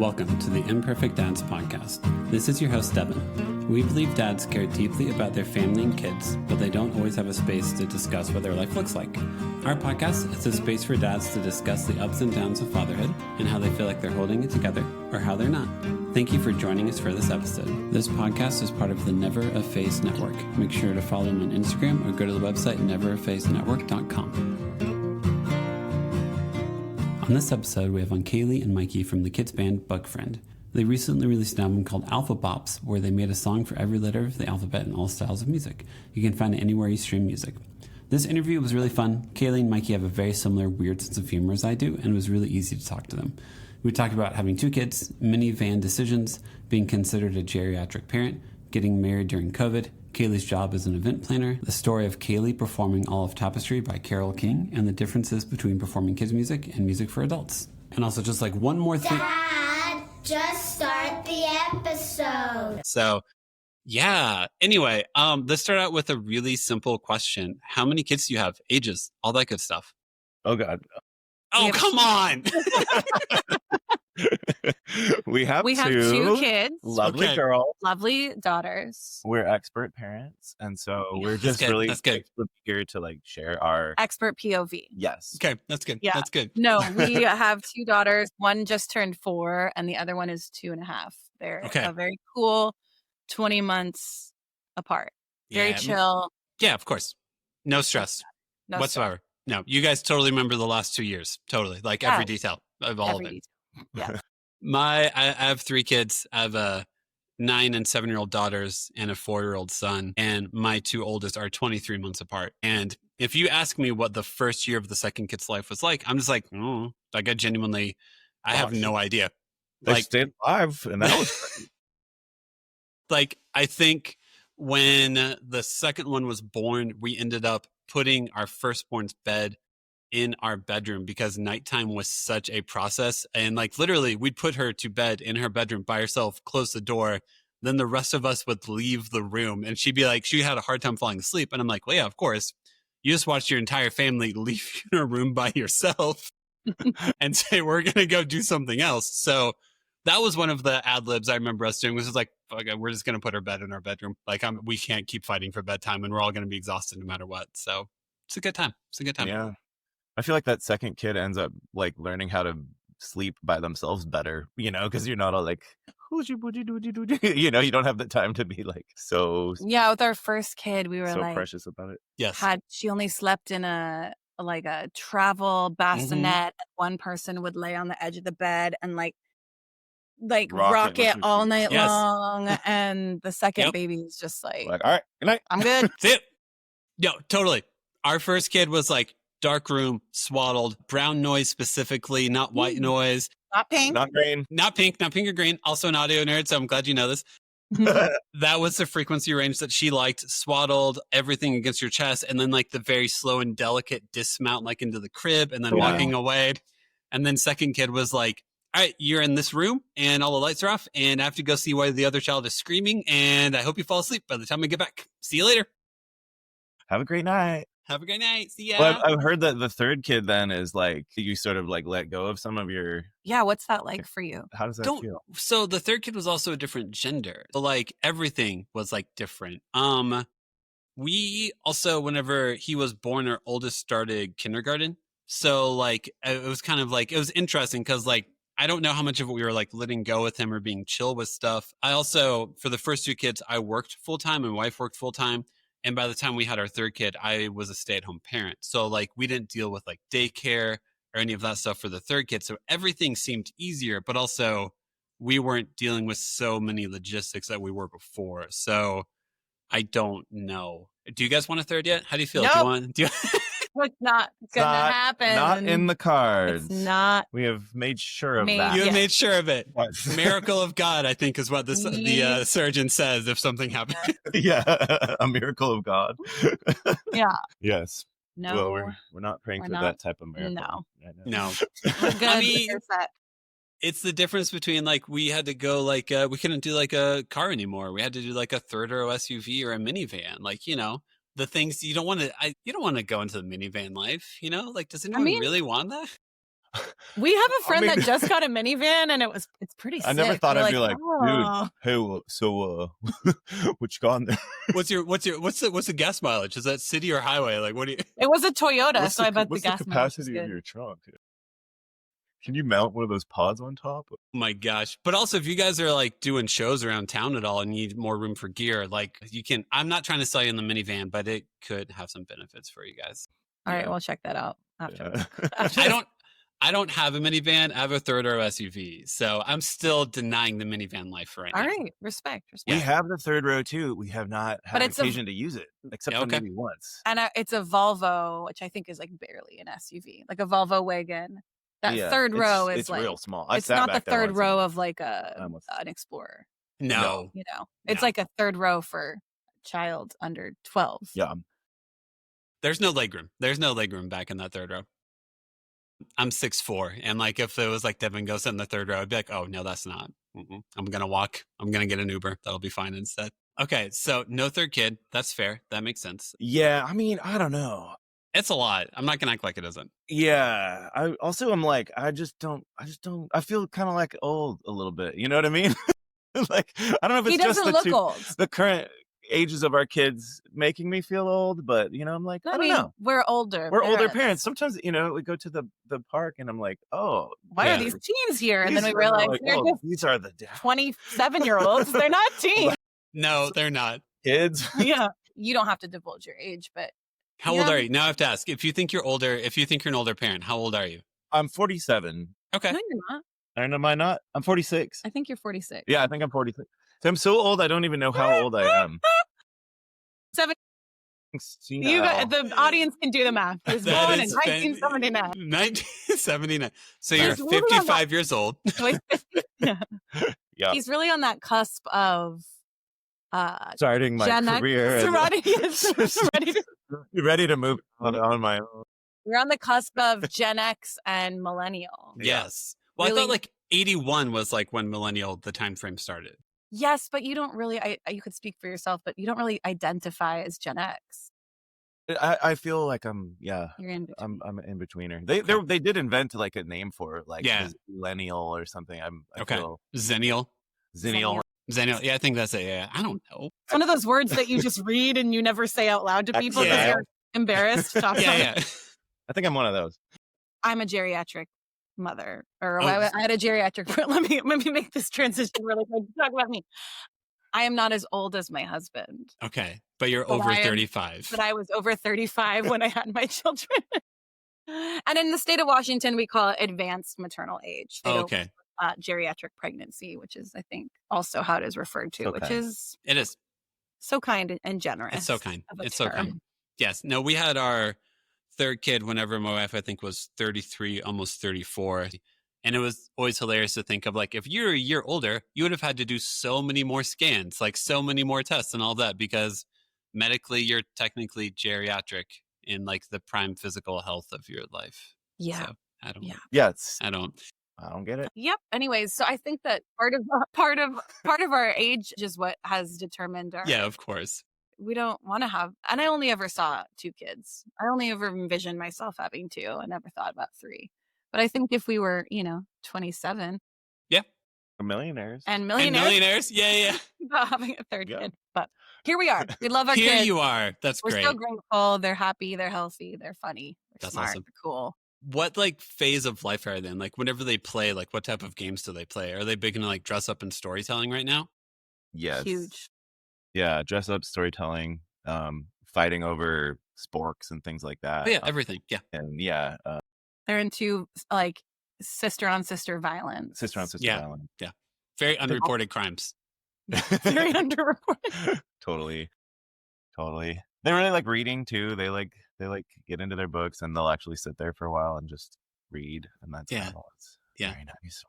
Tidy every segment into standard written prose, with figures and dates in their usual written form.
Welcome to the Imperfect Dads Podcast. This is your host, Devin. We believe dads care deeply about their family and kids, but they don't always have a space to discuss what their life looks like. Our podcast is a space for dads to discuss the ups and downs of fatherhood and how they feel like they're holding it together or how they're not. Thank you for joining us for this episode. This podcast is part of the Never a Face Network. Make sure to follow them on Instagram or go to the website neverafacenetwork.com. On this episode, we have on Kaylee and Mikey from the kids band Bug Friend. They recently released an album called Alphabops, where they made a song for every letter of the alphabet in all styles of music. You can find it anywhere you stream music. This interview was really fun. Kaylee and Mikey have a very similar weird sense of humor as I do, and it was really easy to talk to them. We talked about having 2 kids, minivan decisions, being considered a geriatric parent, getting married during COVID, Kaylee's job as an event planner, the story of Kaylee performing all of Tapestry by Carole King, and the differences between performing kids' music and music for adults. And also just like one more thing. Dad, just start the episode. So, yeah. Anyway, let's start out with a really simple question. How many kids do you have? Ages? All that good stuff. Oh, God. Oh, come on. We have 2 kids. Lovely girls. Lovely daughters. We're expert parents. And so we're just really eager to like share our expert POV. Yes. Okay. That's good. Yeah. That's good. No, we have 2 daughters. One just turned 4 and the other one is 2.5. They're a very cool 20 months apart. Very chill. Yeah, of course. No stress whatsoever. Stress. No, you guys totally remember the last 2 years. Totally. Like every detail of all of it. Yeah. I have 3 kids. I have a 9 and 7-year-old daughters and a 4-year-old son. And my 2 oldest are 23 months apart. And if you ask me what the first year of the second kid's life was like, I'm just like, I have no idea. They stayed alive, and that was great. Like, I think when the second one was born, we ended up putting our firstborn's bed in our bedroom because nighttime was such a process. And like literally we'd put her to bed in her bedroom by herself, close the door. Then the rest of us would leave the room and she'd be like, she had a hard time falling asleep. And I'm like, well, yeah, of course. You just watched your entire family leave your room by yourself and say, we're going to go do something else. So that was one of the ad libs I remember us doing. Was just like, okay, we're just going to put our bed in our bedroom. Like we can't keep fighting for bedtime and we're all going to be exhausted no matter what. So it's a good time. Yeah. I feel like that second kid ends up like learning how to sleep by themselves better, because you're not all like, you don't have the time to be like so. Yeah, with our first kid, we were so like precious about it. Yes. She only slept in a travel bassinet. Mm-hmm. One person would lay on the edge of the bed and like rock it all night long. And the second baby is just like, all right, good night. I'm good. That's it. No, totally. Our first kid was like, dark room, swaddled, brown noise specifically, not white noise. Not pink. Not green. Not pink or green. Also an audio nerd, so I'm glad you know this. That was the frequency range that she liked. Swaddled, everything against your chest, and then like the very slow and delicate dismount like into the crib and then walking away. And then second kid was like, all right, you're in this room and all the lights are off and I have to go see why the other child is screaming and I hope you fall asleep by the time I get back. See you later. Have a great night. Have a great night. See ya. Well, I've heard that the third kid then is like, you sort of like let go of some of your... Yeah, what's that like for you? How does that feel? So the third kid was also a different gender. So like everything was like different. We also, whenever he was born, our oldest started kindergarten. So like, it was kind of like, it was interesting because like, I don't know how much of it we were like letting go with him or being chill with stuff. I also, for the first 2 kids, I worked full time and wife worked full time. And by the time we had our third kid, I was a stay-at-home parent. So like we didn't deal with like daycare or any of that stuff for the third kid. So everything seemed easier, but also we weren't dealing with so many logistics that we were before. So I don't know. Do you guys want a third yet? How do you feel? Nope. Do you It's not going to happen. Not in the cards. It's not. We have made sure of that. You have made sure of it. Miracle of God, I think, is what the surgeon says if something happens. Yeah, a miracle of God. Yeah. Yes. No. Well, we're not praying for that type of miracle. No. We're good. I mean, it's the difference between like we had to go like we couldn't do like a car anymore. We had to do like a third row SUV or a minivan. Like, the things you don't want to go into the minivan life, like, does anyone really want that? We have a friend that just got a minivan, and it's pretty sick. I never thought We're I'd be like, oh. dude, hey, so what you got in there? What's the gas mileage? Is that city or highway? Like, what do you? It was a Toyota, What's so I bet the what's gas the mileage was capacity of good. your trunk? Can you mount one of those pods on top? Oh my gosh. But also, if you guys are like doing shows around town at all and need more room for gear, like you can. I'm not trying to sell you in the minivan, but it could have some benefits for you guys. All right, we'll check that out after. Yeah. I don't have a minivan. I have a third row SUV, so I'm still denying the minivan life right now. All right, respect. We have the third row too. We have not had occasion to use it, except for maybe once. And it's a Volvo, which I think is like barely an SUV, like a Volvo wagon. That third row is it's like real small. It's not the third row of like an Explorer. No, it's like a third row for a child under 12. Yeah, there's no legroom. There's no legroom back in that third row. I'm 6'4", and like if it was like Devin goes in the third row, I'd be like, oh no, that's not. I'm gonna walk. I'm gonna get an Uber. That'll be fine instead. Okay, so no third kid. That's fair. That makes sense. Yeah, I mean, I don't know. It's a lot. I'm not gonna act like it isn't. Yeah. I'm like, I feel kind of like old a little bit. You know what I mean? Like, I don't know if it's just the current ages of our kids making me feel old, but I'm like, I don't know. We're older. We're older parents. Sometimes, we go to the park and I'm like, oh, why are these teens here? And then we realize these are the 27-year-olds. They're not teens. No, they're not. Kids. Yeah. You don't have to divulge your age, but how old are you? Now I have to ask. If you think you're older, if you think you're an older parent, how old are you? I'm 47. No, Okay. you're not. Am I not? I'm 46. I think you're 46. Yeah, I think I'm 46. So I'm so old, I don't even know how old I am. 7. The audience can do the math. He was born in 1979. 1979. So you're 55 years old. Yeah. He's really on that cusp of starting my career. Ready to move on my own. We're on the cusp of Gen X and millennial. Yes. Well, really? I thought like 81 was like when millennial, the time frame started. Yes, but you don't really, you could speak for yourself, but you don't really identify as Gen X. I feel like I'm in I'm an in-betweener. They did invent like a name for it, like millennial or something. I feel Zennial. Yeah, I think that's it. Yeah, I don't know. It's one of those words that you just read and you never say out loud to people because you're embarrassed to talk about it. I think I'm one of those. I'm a geriatric mother, or I had a geriatric. Let me make this transition really quick. Talk about me. I am not as old as my husband. Okay, but you're over 35. But I was over 35 when I had my children. And in the state of Washington, we call it advanced maternal age. Okay. Geriatric pregnancy, which is, I think, also how it is referred to, which is it is so kind and generous. It's so kind. It's so kind. Yes. No, we had our third kid whenever my wife, I think, was 33, almost 34. And it was always hilarious to think of, like, if you're a year older, you would have had to do so many more scans, like so many more tests and all that, because medically you're technically geriatric in like the prime physical health of your life. Yeah. So I don't. Yeah. I don't get it. Yep. Anyways, so I think that part of our age is what has determined our. Yeah, of course. We don't want to have, and I only ever saw 2 kids. I only ever envisioned myself having 2. I never thought about 3. But I think if we were, 27. Yeah. Millionaires. And millionaires. Yeah. About having a third kid. But here we are. We love our kids. Here you are. That's great. We're so grateful. They're happy. They're healthy. They're funny. They're smart. Awesome. They're cool. What like phase of life are they in? Like whenever they play, like what type of games do they play? Are they big into like dress up and storytelling right now? Yes. Huge. Yeah. Dress up, storytelling, fighting over sporks and things like that. Oh, yeah. Everything. Yeah. And they're into like sister on sister violence. Violence. Yeah. Very unreported crimes. Very underreported. Totally. They really like reading too. They get into their books and they'll actually sit there for a while and just read. And that's very nice.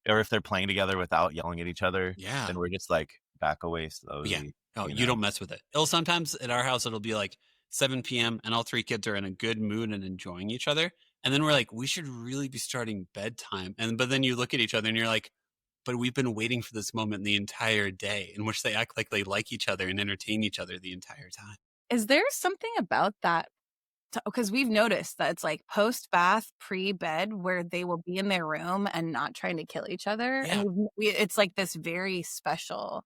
Or if they're playing together without yelling at each other, then we're just like back away slowly. Yeah. Oh, you don't mess with it. Sometimes at our house, it'll be like 7 p.m. and all 3 kids are in a good mood and enjoying each other. And then we're like, we should really be starting bedtime. But then you look at each other and you're like, but we've been waiting for this moment the entire day, in which they act like they like each other and entertain each other the entire time. Is there something about that because we've noticed that it's like post-bath, pre-bed, where they will be in their room and not trying to kill each other. Yeah. And it's like this very special.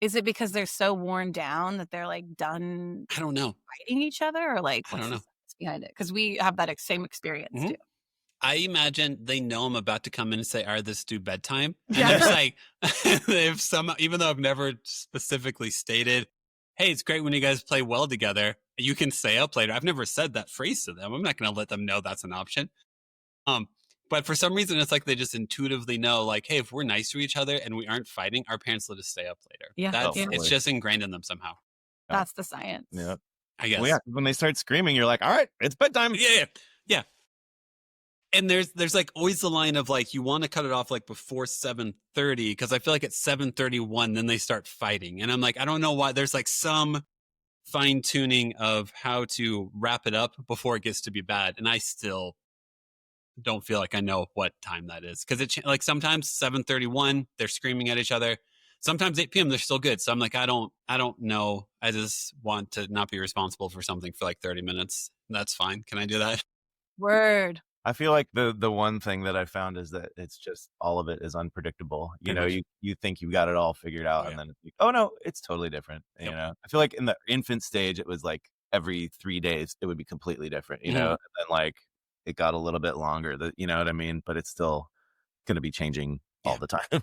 Is it because they're so worn down that they're like done I don't know. fighting each other, or like I don't know. the science behind it? Because we have that same experience too. I imagine they know I'm about to come in and say, all right, let's do bedtime. And Yeah. there's like, they've even though I've never specifically stated, hey, it's great when you guys play well together. You can stay up later. I've never said that phrase to them. I'm not going to let them know that's an option. But for some reason, it's like they just intuitively know, like, hey, if we're nice to each other and we aren't fighting, our parents let us stay up later. Yeah. It's just ingrained in them somehow. That's the science. Yeah. I guess. Well, yeah, when they start screaming, you're like, all right, it's bedtime. Yeah. And there's like always the line of like, you want to cut it off like before 7:30, because I feel like at 7:31, then they start fighting. And I'm like, I don't know why. There's like some fine tuning of how to wrap it up before it gets to be bad. And I still don't feel like I know what time that is. Because it's like sometimes 7:31, they're screaming at each other. Sometimes 8 p.m. they're still good. So I'm like, I don't know. I just want to not be responsible for something for like 30 minutes. That's fine. Can I do that? Word. I feel like the one thing that I found is that it's just all of it is unpredictable. You know, you think you got it all figured out, and then it's like, oh no, it's totally different. You know, I feel like in the infant stage, it was like every 3 days it would be completely different. You know, and then like it got a little bit longer. You know what I mean? But it's still going to be changing all the time.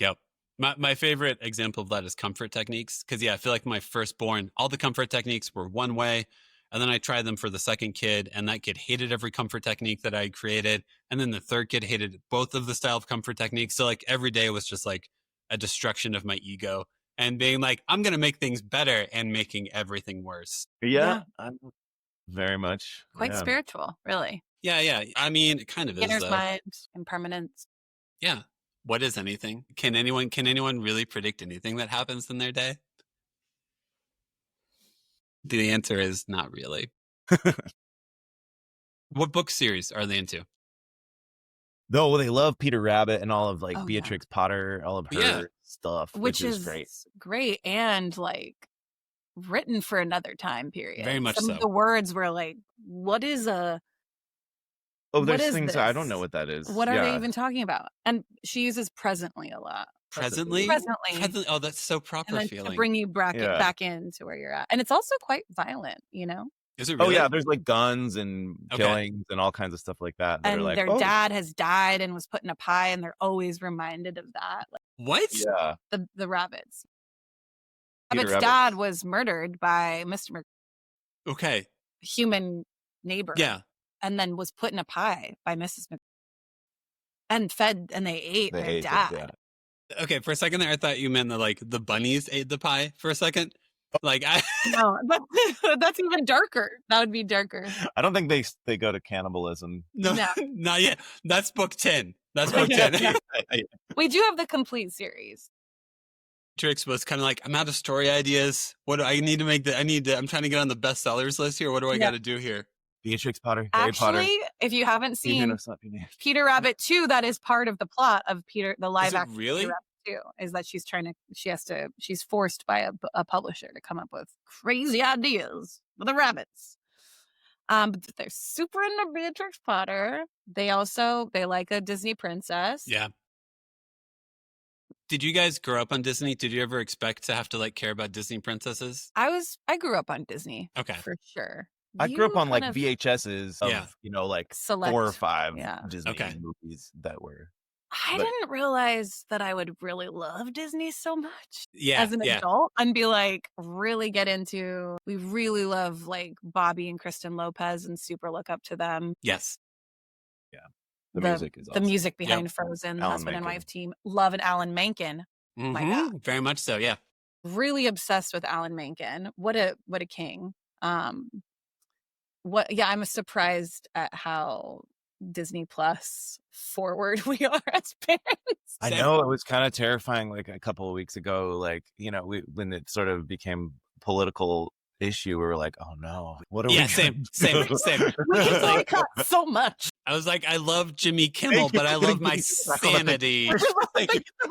Yep. My favorite example of that is comfort techniques. Because I feel like my firstborn, all the comfort techniques were one way. And then I tried them for the second kid, and that kid hated every comfort technique that I created. And then the third kid hated both of the style of comfort techniques. So like every day was just like a destruction of my ego and being like, I'm going to make things better and making everything worse. Yeah. Very much. Quite spiritual, really. Yeah. I mean, it kind of Beginner's is. mind, impermanence. Yeah. What is anything? Can anyone really predict anything that happens in their day? The answer is not really. What book series are they into? Though they love Peter Rabbit and all of like Beatrix Potter, all of her stuff, which is great. And like written for another time period. Very much Some of the words were like, what is a... Oh, there's things I don't know what that is. What are they even talking about? And she uses presently a lot. Presently? Oh, that's so proper and then feeling. To bring you back into where you're at. And it's also quite violent, you know? Is it really? Oh, yeah. There's like guns and killings and all kinds of stuff like that. And are like, their dad has died and was put in a pie, and they're always reminded of that. Like, what? Yeah. The rabbits. Rabbit's dad was murdered by Mr. Human neighbor. Yeah. And then was put in a pie by Mrs. And fed, and they ate their dad. Okay, for a second there, I thought you meant that like the bunnies ate the pie for a second. Like No, that's even darker. That would be darker. I don't think they go to cannibalism. No, not yet. That's book 10. That's book 10. We do have the complete series. Trix was kind of like, I'm out of story ideas. What do I need to make? I'm trying to get on the bestsellers list here. What do I got to do here? Beatrix Potter, Harry Potter. Actually, if you haven't seen Peter Rabbit 2, that is part of the plot of the live action. Really? Peter Rabbit 2 is that she's forced by a publisher to come up with crazy ideas for the rabbits. But they're super into Beatrix Potter. They like a Disney princess. Yeah. Did you guys grow up on Disney? Did you ever expect to have to like care about Disney princesses? I grew up on Disney. Okay. For sure. I grew up on like VHSs of, like select, 4 or 5 Disney movies that were. I didn't realize that I would really love Disney so much as an adult and be like, really get into, we really love like Bobby and Kristen Lopez and super look up to them. Yes. Yeah. The music is awesome. The music behind Frozen, the husband and wife team. Love an Alan Menken. Mm-hmm. My God. Very much so, yeah. Really obsessed with Alan Menken. What a king. I'm surprised at how Disney Plus forward we are as parents. I know, it was kind of terrifying like a couple of weeks ago, like, when it sort of became political issue, we were like, oh no, what are we same we cut so much. I was like, I love Jimmy Kimmel, but I love my sanity.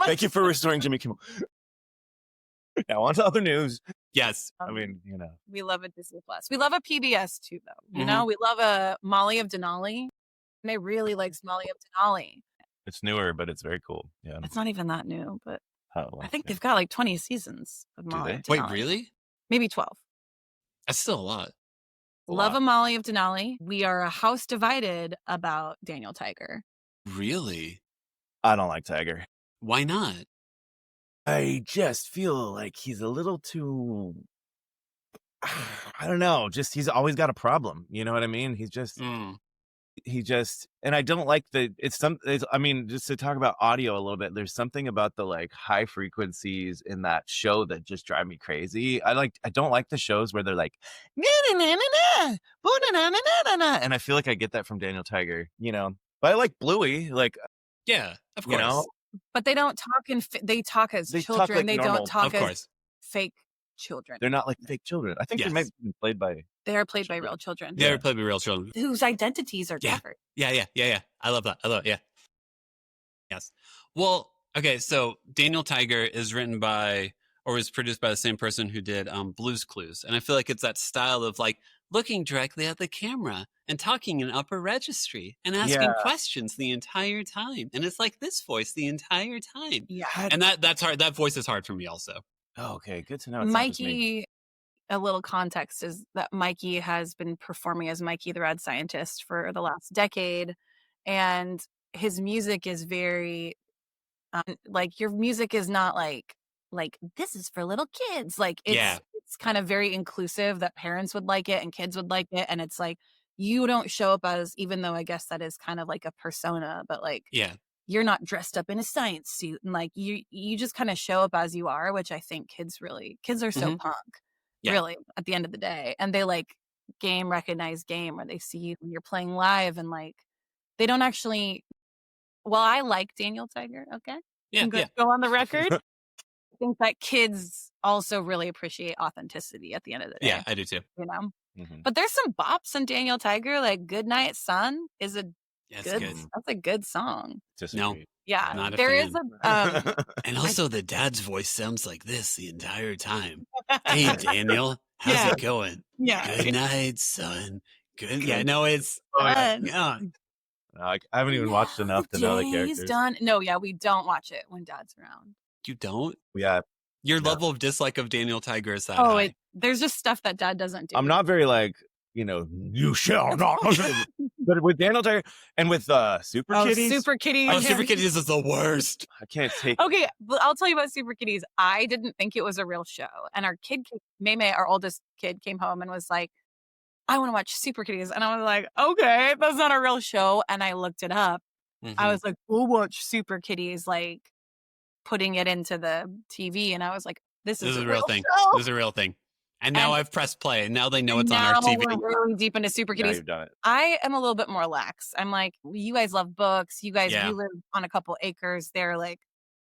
Thank you for restoring Jimmy Kimmel. Now on to other news. Yes. I mean, we love a Disney Plus. We love a PBS too, though. You know, we love a Molly of Denali. May really likes Molly of Denali. It's newer, but it's very cool. Yeah, it's not even that new, but I think yeah. they've got like 20 seasons of Molly of Denali. Wait, really? Maybe 12. That's still a lot. Love a Molly of Denali. We are a house divided about Daniel Tiger. Really? I don't like Tiger. Why not? I just feel like he's a little too, I don't know, just he's always got a problem. You know what I mean? He's just, and I don't like I mean, just to talk about audio a little bit, there's something about the like high frequencies in that show that just drive me crazy. I don't like the shows where they're like, na na na na na na na, and I feel like I get that from Daniel Tiger, but I like Bluey, like, yeah, of course. But they don't talk they talk as children. Like they normal. Don't talk as fake children. They're not like fake children. I think they might be played by. They are played by real children. They are played by real children whose identities are covered. Yeah. I love that. Yeah. Yes. Well, okay. So Daniel Tiger is written by or was produced by the same person who did Blue's Clues, and I feel like it's that style of like looking directly at the camera and talking in upper registry and asking questions the entire time. And it's like this voice the entire time. Yeah. And that's hard. That voice is hard for me also. Oh, okay. Good to know. Mikey, a little context is that Mikey has been performing as Mikey the Rad Scientist for the last decade. And his music is very, like your music is not like this is for little kids. Like it's kind of very inclusive that parents would like it and kids would like it. And it's like, you don't show up as, even though I guess that is kind of like a persona, but like, you're not dressed up in a science suit. And like, you just kind of show up as you are, which I think kids are so punk, really, at the end of the day. And they like recognize game, where they see you when you're playing live, and like, they don't actually, well, I like Daniel Tiger. Okay. I'm going to go on the record. I think that kids also really appreciate authenticity at the end of the day. Yeah, I do too. You know? But there's some bops in Daniel Tiger, like "Good Night, Son" is a good. That's a good song. No, yeah, there is a. And also, the dad's voice sounds like this the entire time. Hey, Daniel, how's it going? Yeah. Good night, son. Good. Yeah, no, it's. I haven't even watched enough to know the characters. Done. No, we don't watch it when Dad's around. You don't? Yeah. Your level of dislike of Daniel Tiger is that high. There's just stuff that Dad doesn't do. I'm not very like, you shall not. But with Daniel Tiger and with Super Kitties. Super Kitties. Oh, Super Kitties is the worst. I can't take Okay, but I'll tell you about Super Kitties. I didn't think it was a real show. And our kid, Maymay, our oldest kid, came home and was like, I want to watch Super Kitties. And I was like, okay, that's not a real show. And I looked it up. I was like, we'll watch Super Kitties, like putting it into the TV. And I was like, this is a real thing. Show. This is a real thing. And now I've pressed play, and now they know it's on our TV. We're really deep into Super Kitties. You've done it. I am a little bit more lax. I'm like, you guys love books. You guys, you live on a couple acres. They're like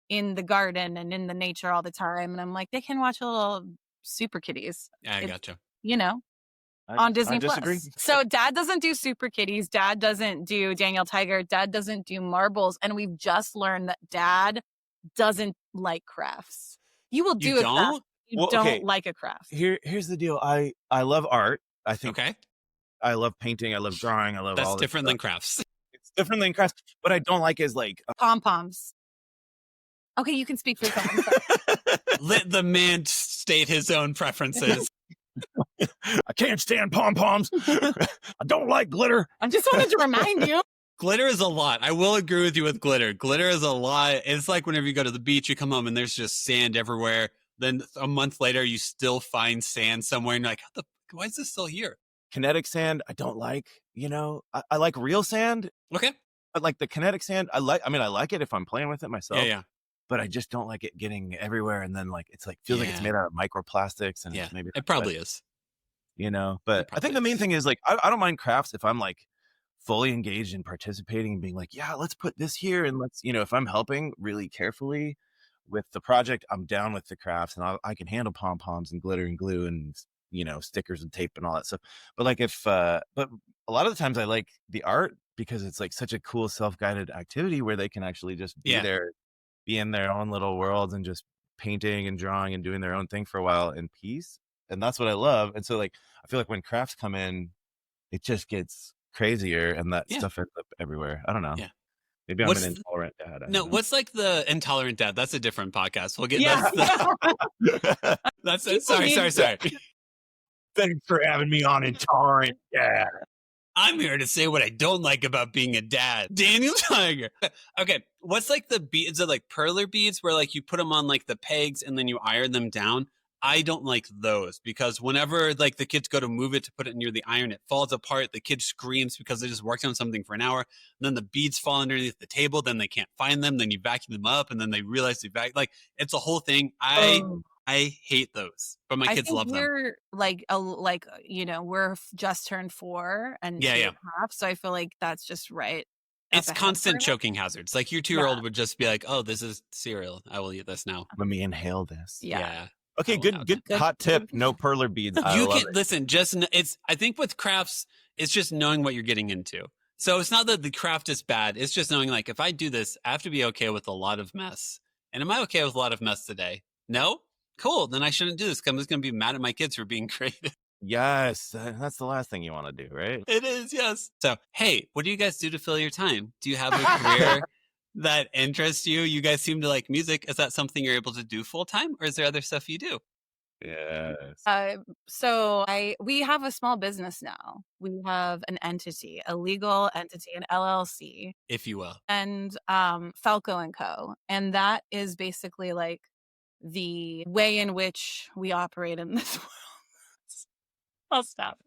in the garden and in the nature all the time. And I'm like, they can watch a little Super Kitties. Yeah, I gotcha. On Disney Plus. So Dad doesn't do Super Kitties. Dad doesn't do Daniel Tiger. Dad doesn't do marbles. And we've just learned that Dad doesn't like crafts. You will do craft. You don't like a craft. Here's the deal. I love art. I think okay. I love painting. I love drawing. I love That's all different than crafts. It's different than crafts. What I don't like is like pom-poms. Okay, you can speak for yourself. Let the man state his own preferences. I can't stand pom-poms. I don't like glitter. I just wanted to remind you. Glitter is a lot. I will agree with you with glitter. Glitter is a lot. It's like whenever you go to the beach, you come home and there's just sand everywhere. Then a month later, you still find sand somewhere, and you're like, why is this still here? Kinetic sand, I don't like. I like real sand. Okay. But like the kinetic sand, I like it if I'm playing with it myself. Yeah. But I just don't like it getting everywhere, and then like it's like feels like it's made out of microplastics, and maybe it probably is. But I think the main thing is like I don't mind crafts if I'm like fully engaged in participating and being like, let's put this here, and let's if I'm helping really carefully with the project, I'm down with the crafts, and I can handle pom-poms and glitter and glue and stickers and tape and all that stuff. But like but a lot of the times I like the art because it's like such a cool self-guided activity where they can actually just be there, be in their own little worlds and just painting and drawing and doing their own thing for a while in peace. And that's what I love. And so like, I feel like when crafts come in, it just gets crazier and that stuff ends up everywhere. I don't know. Yeah. Maybe I'm an intolerant dad. No, what's like the intolerant dad? That's a different podcast. We'll get that's it. Sorry. Thanks for having me on Intolerant Dad. I'm here to say what I don't like about being a dad. Daniel Tiger. Okay. What's like the beads? Is it like perler beads where like you put them on like the pegs and then you iron them down? I don't like those because whenever like the kids go to move it to put it near the iron, it falls apart. The kid screams because they just worked on something for an hour. And then the beads fall underneath the table. Then they can't find them. Then you vacuum them up and then they realize like it's a whole thing. I hate those, but my kids love them. We're we're just turned 4 and 2.5, so I feel like that's just right. It's constant choking hazards. Like your 2-year-old would just be like, "Oh, this is cereal. I will eat this now. Let me inhale this." Yeah. Okay, good hot tip. No perler beads. You can listen. I think with crafts, it's just knowing what you're getting into. So it's not that the craft is bad. It's just knowing like if I do this, I have to be okay with a lot of mess. And am I okay with a lot of mess today? No. Cool. Then I shouldn't do this. I'm just going to be mad at my kids for being creative. Yes, that's the last thing you want to do, right? It is. Yes. So hey, what do you guys do to fill your time? Do you have a career that interests you? You guys seem to like music. Is that something you're able to do full time, or is there other stuff you do? Yes. We have a small business now. We have an entity, a legal entity, an LLC, if you will, and Falco and Co. And that is basically like the way in which we operate in this world. I'll stop.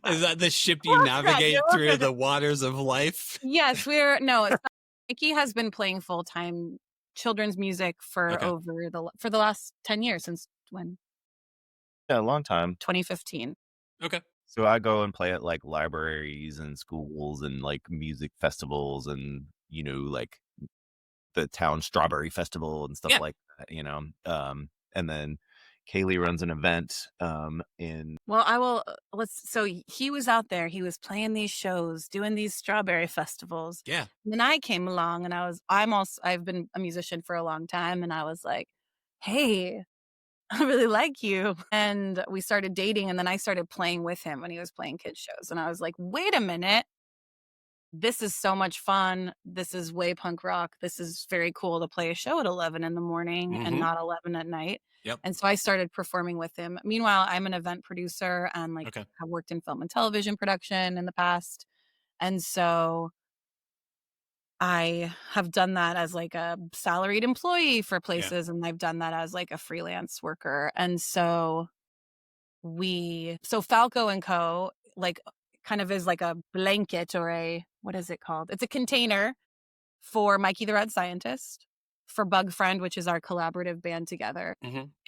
Is that the ship you navigate through the waters of life? Yes, Mikey has been playing full-time children's music for the last 10 years. Since when? Yeah, a long time. 2015. Okay. So I go and play at like libraries and schools and like music festivals and, like the town strawberry festival and stuff like that, and then Kaylee runs an event so he was out there, he was playing these shows, doing these strawberry festivals. Yeah. And then I came along and I've been a musician for a long time, and I was like, hey, I really like you. And we started dating, and then I started playing with him when he was playing kids shows. And I was like, wait a minute. This is so much fun. This is way punk rock. This is very cool to play a show at 11 in the morning and not 11 at night. Yep. And so I started performing with him. Meanwhile, I'm an event producer and have worked in film and television production in the past. And so I have done that as like a salaried employee for places, and I've done that as like a freelance worker. And so Falco and Co. like kind of is like a blanket or what is it called? It's a container for Mikey the Red Scientist, for Bug Friend, which is our collaborative band together,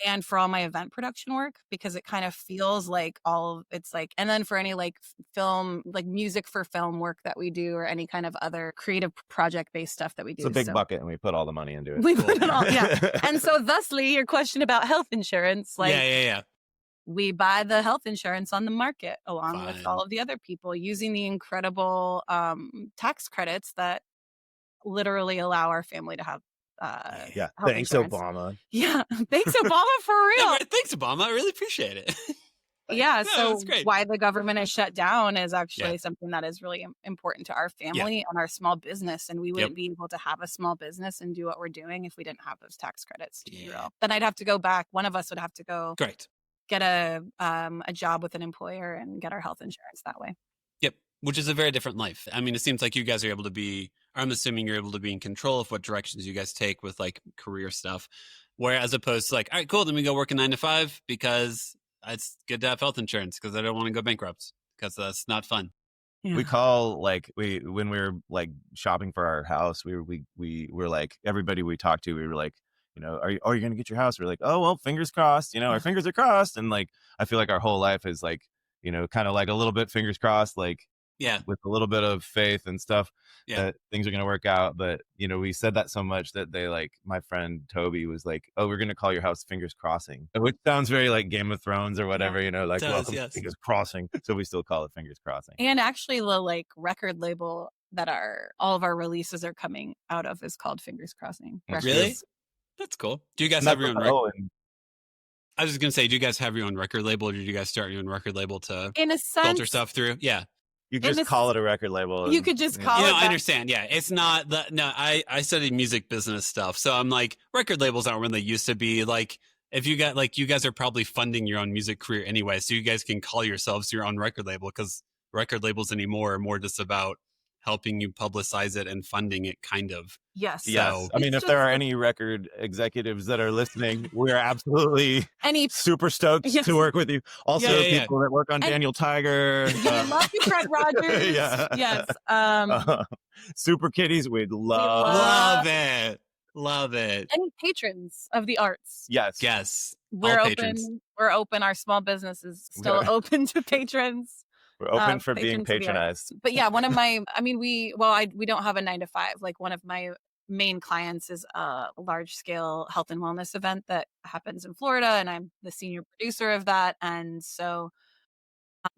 and for all my event production work, because it kind of feels like and then for any like film, like music for film work that we do, or any kind of other creative project-based stuff that we do. It's a big bucket, and we put all the money into it. We put it all, And so thusly, your question about health insurance, we buy the health insurance on the market along with all of the other people, using the incredible tax credits that literally allow our family to have thanks insurance. Obama. Yeah, thanks Obama, for real. Thanks Obama, I really appreciate it. So why the government is shut down is actually something that is really important to our family and our small business, and we wouldn't be able to have a small business and do what we're doing if we didn't have those tax credits, to be real. Then I'd have to go back, one of us would have to go get a job with an employer and get our health insurance that way. Yep. Which is a very different life. I mean, it seems like you guys are able to be, I'm assuming you're able to be in control of what directions you guys take with like career stuff. Whereas opposed to like, all right, cool, then we go work a 9 to 5 because it's good to have health insurance because I don't want to go bankrupt because that's not fun. Yeah. We call when we were like shopping for our house, we were like, everybody we talked to, we were like, are you going to get your house? We're like, oh, well, fingers crossed, our fingers are crossed. And like, I feel like our whole life is like, kind of like a little bit fingers crossed, like, with a little bit of faith and stuff that things are going to work out. But, we said that so much that they like, my friend Toby was like, oh, we're going to call your house Fingers Crossing, which sounds very like Game of Thrones or whatever, Fingers Crossing. So we still call it Fingers Crossing. And actually the like record label that all of our releases are coming out of is called Fingers Crossing. Really? That's cool. Do you guys have your own record? And I was just gonna say, do you guys have your own record label, or did you guys start your own record label to in a sense, filter stuff through? Yeah. You just call it a record label. You could just call it. I understand. Yeah, it's not that. No, I studied music business stuff, so I'm like, record labels aren't when they used to be. Like, if you got like, you guys are probably funding your own music career anyway, so you guys can call yourselves your own record label, because record labels anymore are more just about helping you publicize it and funding it, kind of. Yes. Yes. I mean, if there are any record executives that are listening, we're absolutely super stoked to work with you. Also, people that work on Daniel Tiger. Love you, Fred Rogers. Yes. Super Kitties, we'd love it. Love it. Any patrons of the arts? Yes. We're open. Patrons. We're open. Our small business is still open to patrons. We're open for being patronized. But yeah, one of my, we don't have a 9 to 5. Like, one of my main clients is a large scale health and wellness event that happens in Florida, and I'm the senior producer of that. And so,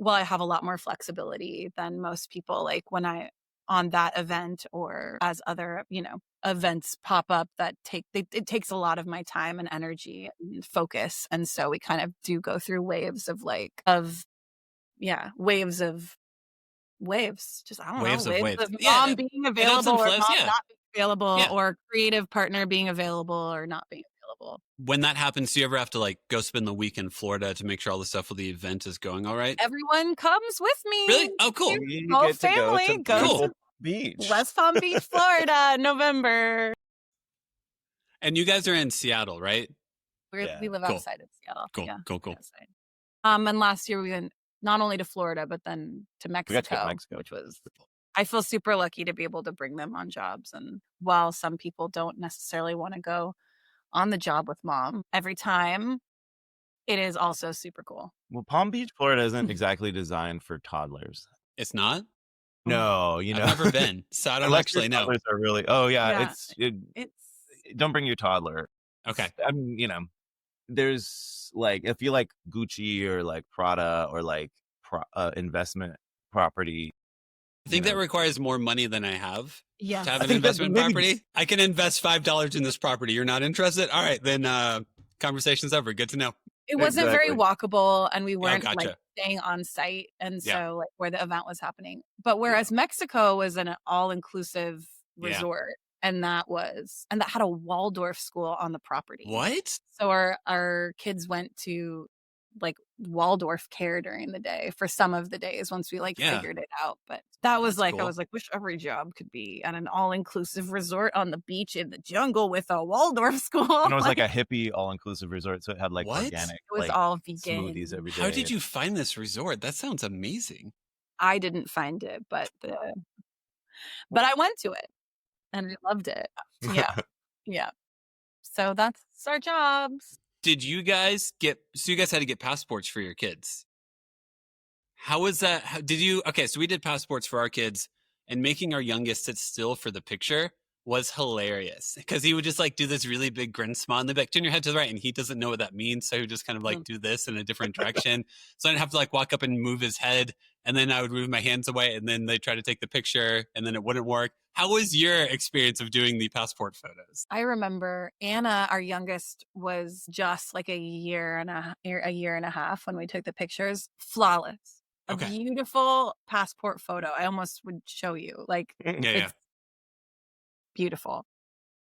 I have a lot more flexibility than most people, like when on that event, or as other, events pop up that it takes a lot of my time and energy and focus. And so we kind of do go through waves of waves. Just, I don't know. Waves of mom being available or mom not being available, or creative partner being available or not being available. When that happens, do you ever have to like go spend the week in Florida to make sure all the stuff for the event is going all right? Everyone comes with me. Really? Oh, cool. Whole family goes to Beach. West Palm Beach, Florida, November. And you guys are in Seattle, right? We live outside of Seattle. Cool. Yeah, Cool. Outside. And last year we went not only to Florida, but then to Mexico, which was, I feel super lucky to be able to bring them on jobs. And while some people don't necessarily want to go on the job with mom every time, it is also super cool. Well, Palm Beach, Florida isn't exactly designed for toddlers. It's not? No, I've never been, so I don't actually know. Toddlers are really, it's don't bring your toddler. Okay. I mean, there's like, if you like Gucci or like Prada or like investment property. I think that requires more money than I have to have an investment property. I can invest $5 in this property. You're not interested? All right, then conversation's over. Good to know. It wasn't very walkable, and we weren't like staying on site, and so like where the event was happening. But whereas Mexico was an all-inclusive resort, and that had a Waldorf school on the property. What? So our kids went to like Waldorf care during the day for some of the days once we figured it out. But that was cool. I was like, wish every job could be at an all-inclusive resort on the beach in the jungle with a Waldorf school. And it was like a hippie all-inclusive resort, so it had like organic. It was all vegan smoothies every day. How did you find this resort? That sounds amazing. I didn't find it, but I went to it and I loved it. Yeah. So that's our jobs. Did you guys had to get passports for your kids? How was that? So we did passports for our kids, and making our youngest sit still for the picture was hilarious, because he would just like do this really big grin smile, and they'd be like, turn your head to the right, and he doesn't know what that means, so he would just kind of like do this in a different direction. So I'd have to like walk up and move his head, and then I would move my hands away, and then they'd try to take the picture, and then it wouldn't work. How was your experience of doing the passport photos? I remember Anna, our youngest, was just like a year and a half when we took the pictures. Flawless. A beautiful passport photo. I almost would show you. Like, it's beautiful.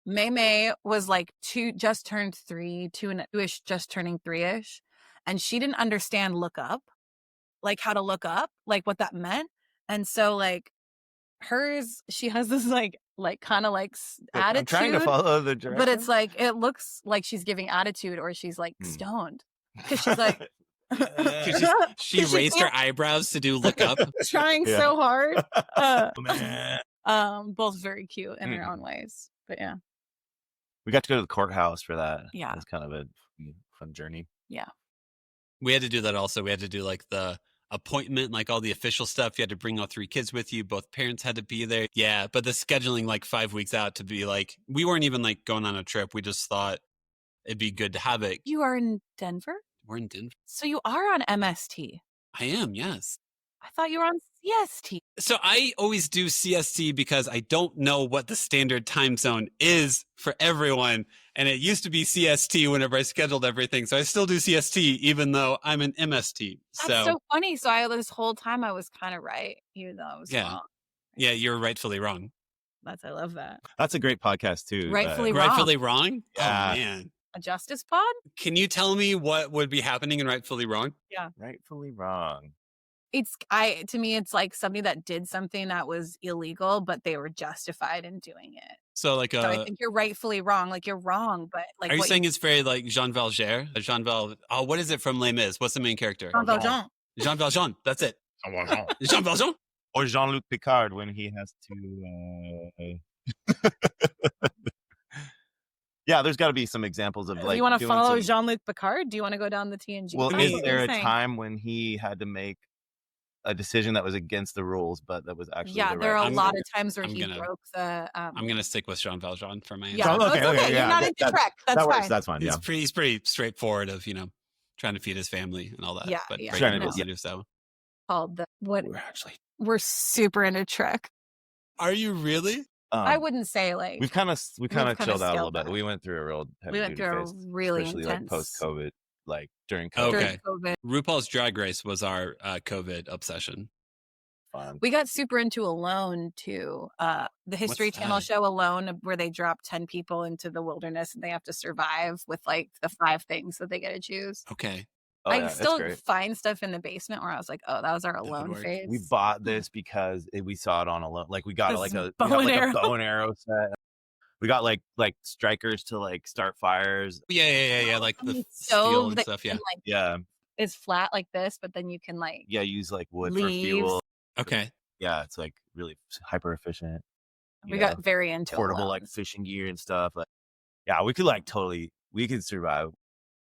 May was like just turned 3, 2-ish, just turning 3-ish. And she didn't understand look up, like how to look up, like what that meant. And so like hers, she has this like kind of like attitude. I'm trying to follow the direction. But it's like, it looks like she's giving attitude, or she's like stoned. Because she's like, she raised her eyebrows to do look up. Trying so hard. Both very cute in their own ways. But yeah. We got to go to the courthouse for that. Yeah. It was kind of a fun journey. Yeah. We had to do that also. We had to do like the appointment, like all the official stuff. You had to bring all 3 kids with you. Both parents had to be there. Yeah. But the scheduling like 5 weeks out to be like, we weren't even like going on a trip. We just thought it'd be good to have it. You are in Denver? We're in Denver. So you are on MST. I am, yes. I thought you were on CST. So I always do CST because I don't know what the standard time zone is for everyone. And it used to be CST whenever I scheduled everything. So I still do CST even though I'm an MST. That's so funny. So this whole time I was kind of right, even though I was wrong. Yeah, you're rightfully wrong. I love that. That's a great podcast too. Rightfully wrong. Rightfully wrong? Yeah. Oh, man. A justice pod? Can you tell me what would be happening in Rightfully Wrong? Yeah. Rightfully wrong. To me, it's like somebody that did something that was illegal, but they were justified in doing it. So I think you're rightfully wrong. Like you're wrong, but like. Are you saying it's very like Jean Valjean? What is it from Les Mis? What's the main character? Jean Valjean. Jean Valjean. That's it. Jean Valjean. Or Jean-Luc Picard when he has to. Yeah, there's got to be some examples of like. You want to follow Jean-Luc Picard? Do you want to go down the TNG? Well, is there a time when he had to make a decision that was against the rules, but that was actually there are a lot of times where he broke the. I'm gonna stick with Jean Valjean for my answer. Yeah, okay. You're not into Trek. That's fine. That's fine. Yeah, he's pretty straightforward of trying to feed his family and all that. Yeah, but trying to do so. Called we're super into Trek. Are you really? I wouldn't say like we've kind of chilled out a little bit. We went through a real really especially intense like post COVID, like during COVID. Okay. RuPaul's Drag Race was our COVID obsession. Fun. We got super into Alone too. The History Channel show Alone, where they drop 10 people into the wilderness and they have to survive with like the 5 things that they get to choose. Okay. I still find stuff in the basement where I was like, oh, that was our Alone phase. We bought this because we saw it on Alone. Like we got a bow and arrow set. We got like strikers to like start fires. Yeah. Like the steel and stuff. Yeah. It's flat like this, but then you can like use like wood for fuel. Okay. Yeah, it's like really hyper efficient. We got very into portable like fishing gear and stuff. Like, yeah, we could like we could survive.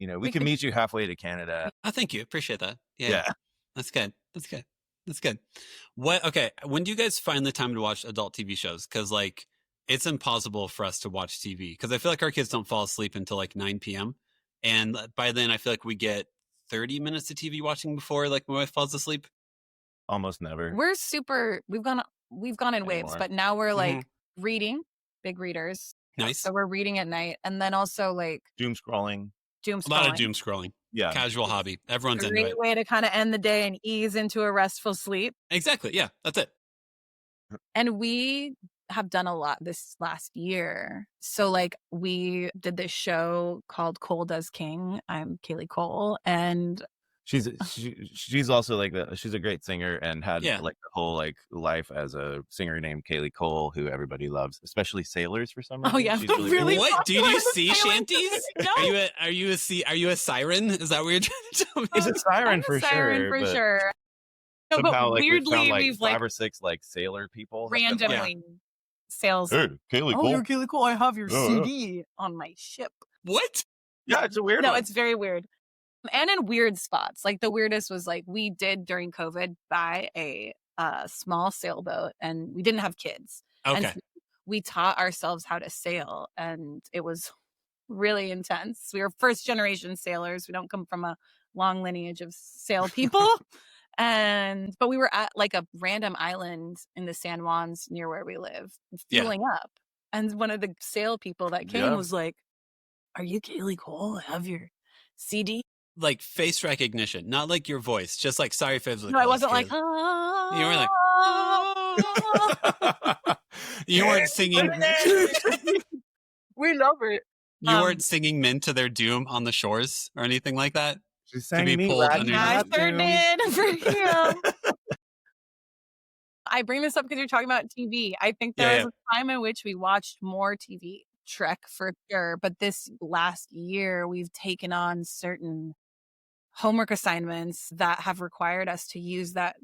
We could meet you halfway to Canada. Oh, thank you. Appreciate that. Yeah. That's good. When do you guys find the time to watch adult TV shows? Because like it's impossible for us to watch TV because I feel like our kids don't fall asleep until like 9 p.m. And by then I feel like we get 30 minutes of TV watching before like my wife falls asleep. Almost never. We've gone in waves, but now we're like reading, big readers. Nice. So we're reading at night and then also like doom scrolling. A lot of doom scrolling. Yeah. Casual hobby. Everyone's into it. Great way to kind of end the day and ease into a restful sleep. Exactly. Yeah. That's it. And we have done a lot this last year. So like we did this show called Cole Does King. I'm Kaylee Cole and she's also like she's a great singer and had like the whole like life as a singer named Kaylee Cole, who everybody loves, especially sailors for some reason. Oh yeah, she's really what? Do you see shanties? No. Are you a siren? Is that what you're trying to tell me? He's a siren for sure. No, somehow, but weirdly, we've 5 or 6 like sailor people randomly sales. Hey, Kaylee Cole. Oh, you're Kaylee Cole. I have your CD on my ship. What? Yeah, it's a weird. No, it's very weird. And in weird spots. Like the weirdest was like we did during COVID buy a small sailboat and we didn't have kids. Okay. And so we taught ourselves how to sail and it was really intense. We were first generation sailors. We don't come from a long lineage of sail people. But we were at like a random island in the San Juans near where we live, fueling up. And one of the sail people that came was like, "Are you Kaylee Cole? I have your CD." Like face recognition, not like your voice, just like sorry if it was like, no, I wasn't like, you were like, you weren't singing. We love it. You weren't singing "Men to Their Doom" on the shores or anything like that. She sang to be pulled I sure did for you. I bring this up because you're talking about TV. I think there was a time in which we watched more TV. Trek for sure, but this last year we've taken on certain homework assignments that have required us to use that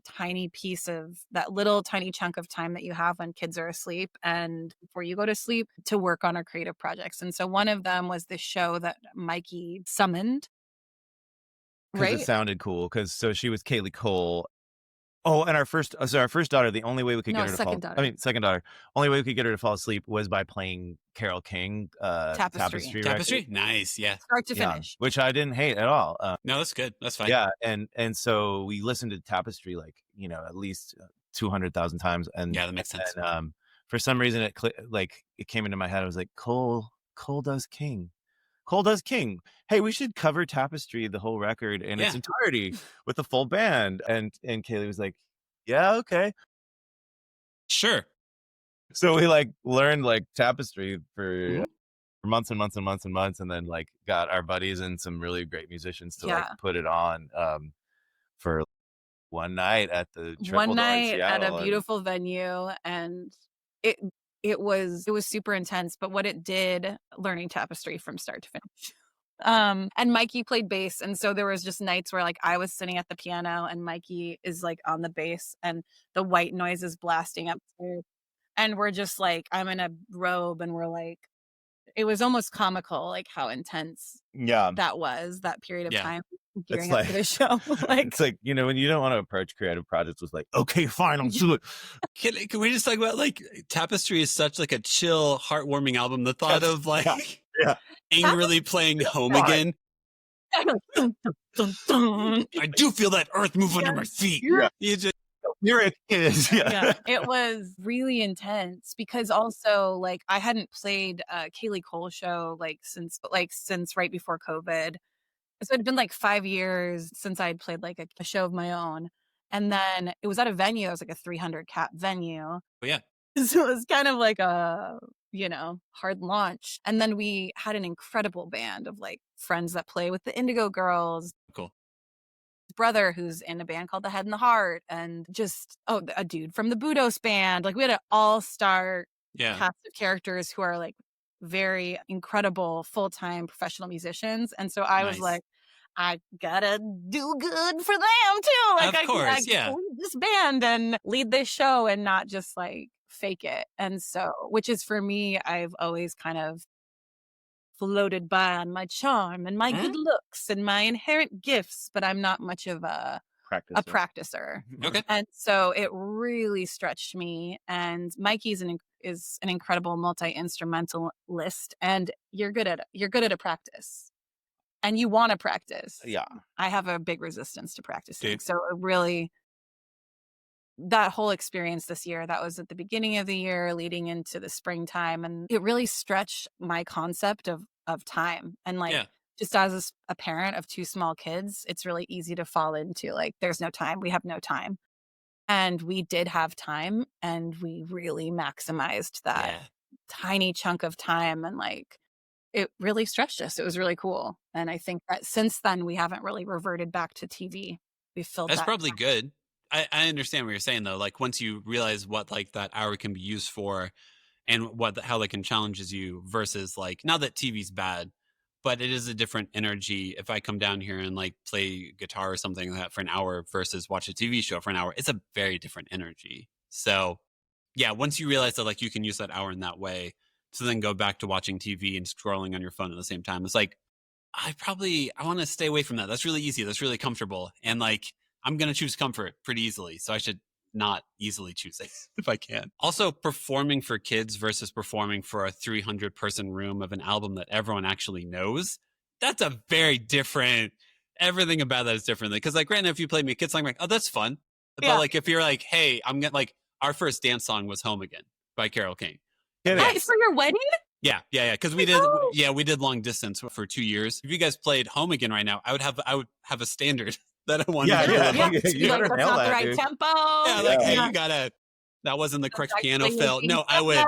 little tiny chunk of time that you have when kids are asleep and before you go to sleep to work on our creative projects. And so one of them was this show that Mikey summoned. Because it sounded cool. So she was Kaylee Cole Oh, and our first daughter, the only way we could get her to second daughter, only way we could get her to fall asleep was by playing Carole King, Tapestry. Tapestry? Nice, yeah. Start to finish. Which I didn't hate at all. No, that's good. That's fine. Yeah, and so we listened to Tapestry like, at least 200,000 times. And yeah, that makes sense. And for some reason it came into my head. I was like, Cole does King. Cole does King. Hey, we should cover Tapestry, the whole record in its entirety with the full band. And Kaylee was like, yeah, okay. Sure. So we learned Tapestry for months and months and months and months, and then got our buddies and some really great musicians to put it on for one night at the Triple at a beautiful venue, and it was super intense, but what it did, learning Tapestry from start to finish. And Mikey played bass, and so there was just nights where I was sitting at the piano and Mikey is on the bass and the white noise is blasting upstairs, and we're just I'm in a robe, and we're it was almost comical how intense that was, that period of time gearing up for the show. It's when you don't want to approach creative projects with okay, fine, I'll do it. Can we just talk about Tapestry is such a chill, heartwarming album. The thought of angrily playing Home Again. I do feel that earth move under my feet. You're a kid. It was really intense because also I hadn't played a Kaylee Cole show since right before COVID. So it'd been 5 years since I'd played a show of my own. And then it was at a venue. It was a 300 cap venue. Oh, yeah. So it was kind of a, hard launch. And then we had an incredible band of friends that play with the Indigo Girls. Cool. Brother who's in a band called The Head and the Heart, and just a dude from the Budos band. We had an all-star cast of characters who are very incredible full-time professional musicians. And so I was I gotta do good for them too. Of course, lead this band and lead this show and not just fake it. And so, which is for me, I've always kind of floated by on my charm and my good looks and my inherent gifts, but I'm not much of a practicer. Okay. And so it really stretched me. And Mikey's is an incredible multi-instrumentalist, and you're good at a practice. And you want to practice. Yeah. I have a big resistance to practicing. So it really, that whole experience this year, that was at the beginning of the year leading into the springtime, and it really stretched my concept of time. And just as a parent of 2 small kids, it's really easy to fall into there's no time. We have no time. And we did have time, and we really maximized that tiny chunk of time, and it really stretched us. It was really cool. And I think that since then we haven't really reverted back to TV. We filled That's that probably time. good. I understand what you're saying though. Once you realize what that hour can be used for and how can challenges you versus not that TV's bad, but it is a different energy. If I come down here and play guitar or something like that for an hour versus watch a TV show for an hour, it's a very different energy. So yeah, once you realize that you can use that hour in that way to then go back to watching TV and scrolling on your phone at the same time, it's I want to stay away from that. That's really easy. That's really comfortable. And I'm going to choose comfort pretty easily. So I should not easily choose it if I can. Also, performing for kids versus performing for a 300 person room of an album that everyone actually knows. That's a very different, everything about that is different. Because granted, if you played me a kid song, I'm like, oh, that's fun. But if you're hey, I'm getting our first dance song was Home Again by Carole King. For your wedding? Yeah. Because we did long distance for 2 years. If you guys played Home Again right now, I would have a standard that I wanted. You that's not the right tempo. Hey, you gotta. That wasn't the correct piano fill. No, I would.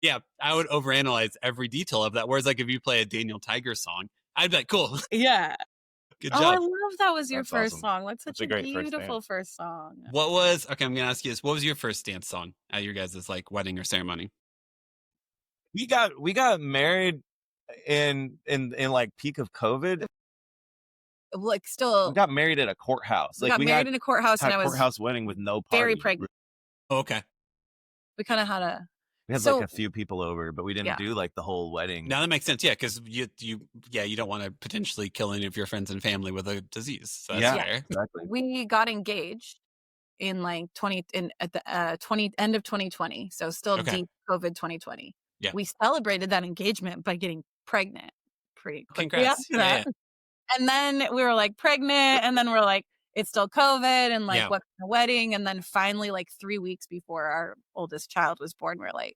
Yeah, I would overanalyze every detail of that. Whereas, if you play a Daniel Tiger song, I'd be like, cool. Yeah. Good job. Oh, I love that was your first awesome. song. That's such a great beautiful first song. Okay, I'm gonna ask you this. What was your first dance song at your guys' wedding or ceremony? We got married in peak of COVID. Still, we got married at a courthouse. We got married in a courthouse, and I was courthouse wedding with no party. Very pregnant. Oh, okay. We kind of had we had a few people over, but we didn't do the whole wedding. Now that makes sense. Yeah, because you don't want to potentially kill any of your friends and family with a disease. So that's fair. Exactly. We got engaged in like at the end of 2020. So still deep COVID 2020. Yeah. We celebrated that engagement by getting pregnant pretty quickly Congrats. after that. Yeah. And then we were like pregnant, and then we're like, it's still COVID, and like, what kind of wedding? And then finally, like 3 weeks before our oldest child was born, we're like,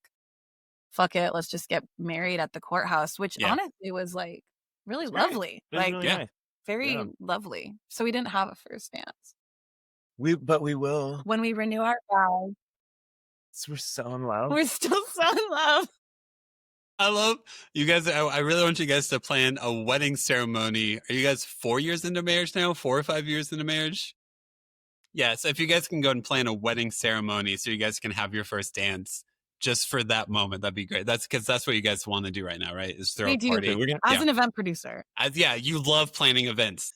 fuck it, let's just get married at the courthouse, which honestly was like really lovely. Like, really nice. Very lovely. So we didn't have a first dance. But we will. When we renew our vows. So we're so in love. We're still so in love. I love you guys. I really want you guys to plan a wedding ceremony. Are you guys 4 years into marriage now? 4 or 5 years into marriage? Yeah. So if you guys can go and plan a wedding ceremony so you guys can have your first dance just for that moment, that'd be great. That's because that's what you guys want to do right now, right? Is throw a party. As an event producer. You love planning events.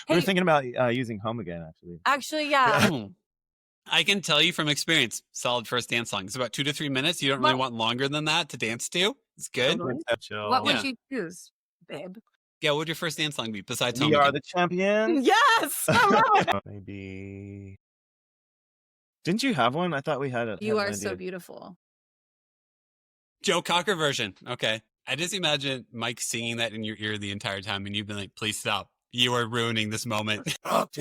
Hey, we were thinking about using Home Again, actually. Actually, yeah. I can tell you from experience, solid first dance song. It's about 2 to 3 minutes. You don't really want longer than that to dance to. It's good. What would you choose, babe? Yeah, what would your first dance song be besides We Are the Champions? Yes! Maybe. Didn't you have one? I thought we had it. You Are So Beautiful. Joe Cocker version. Okay. I just imagine Mike singing that in your ear the entire time, and you've been like, please stop. You are ruining this moment. Stop.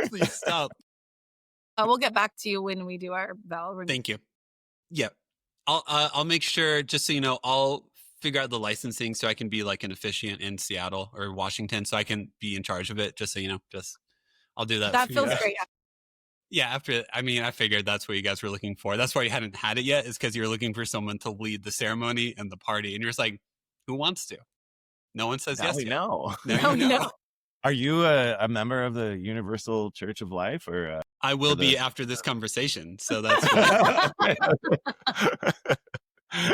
Please stop. We'll get back to you when we do our vow renewal. Thank you. Yeah. I'll make sure, just so you know, I'll figure out the licensing so I can be like an officiant in Seattle or Washington, so I can be in charge of it, just so you know. I'll do that. That feels great. Yeah, I figured that's what you guys were looking for. That's why you hadn't had it yet, is because you're looking for someone to lead the ceremony and the party. And you're just like, who wants to? No one says yes. No. No. Are you a member of the Universal Church of Life? Or I will be after this conversation. So that's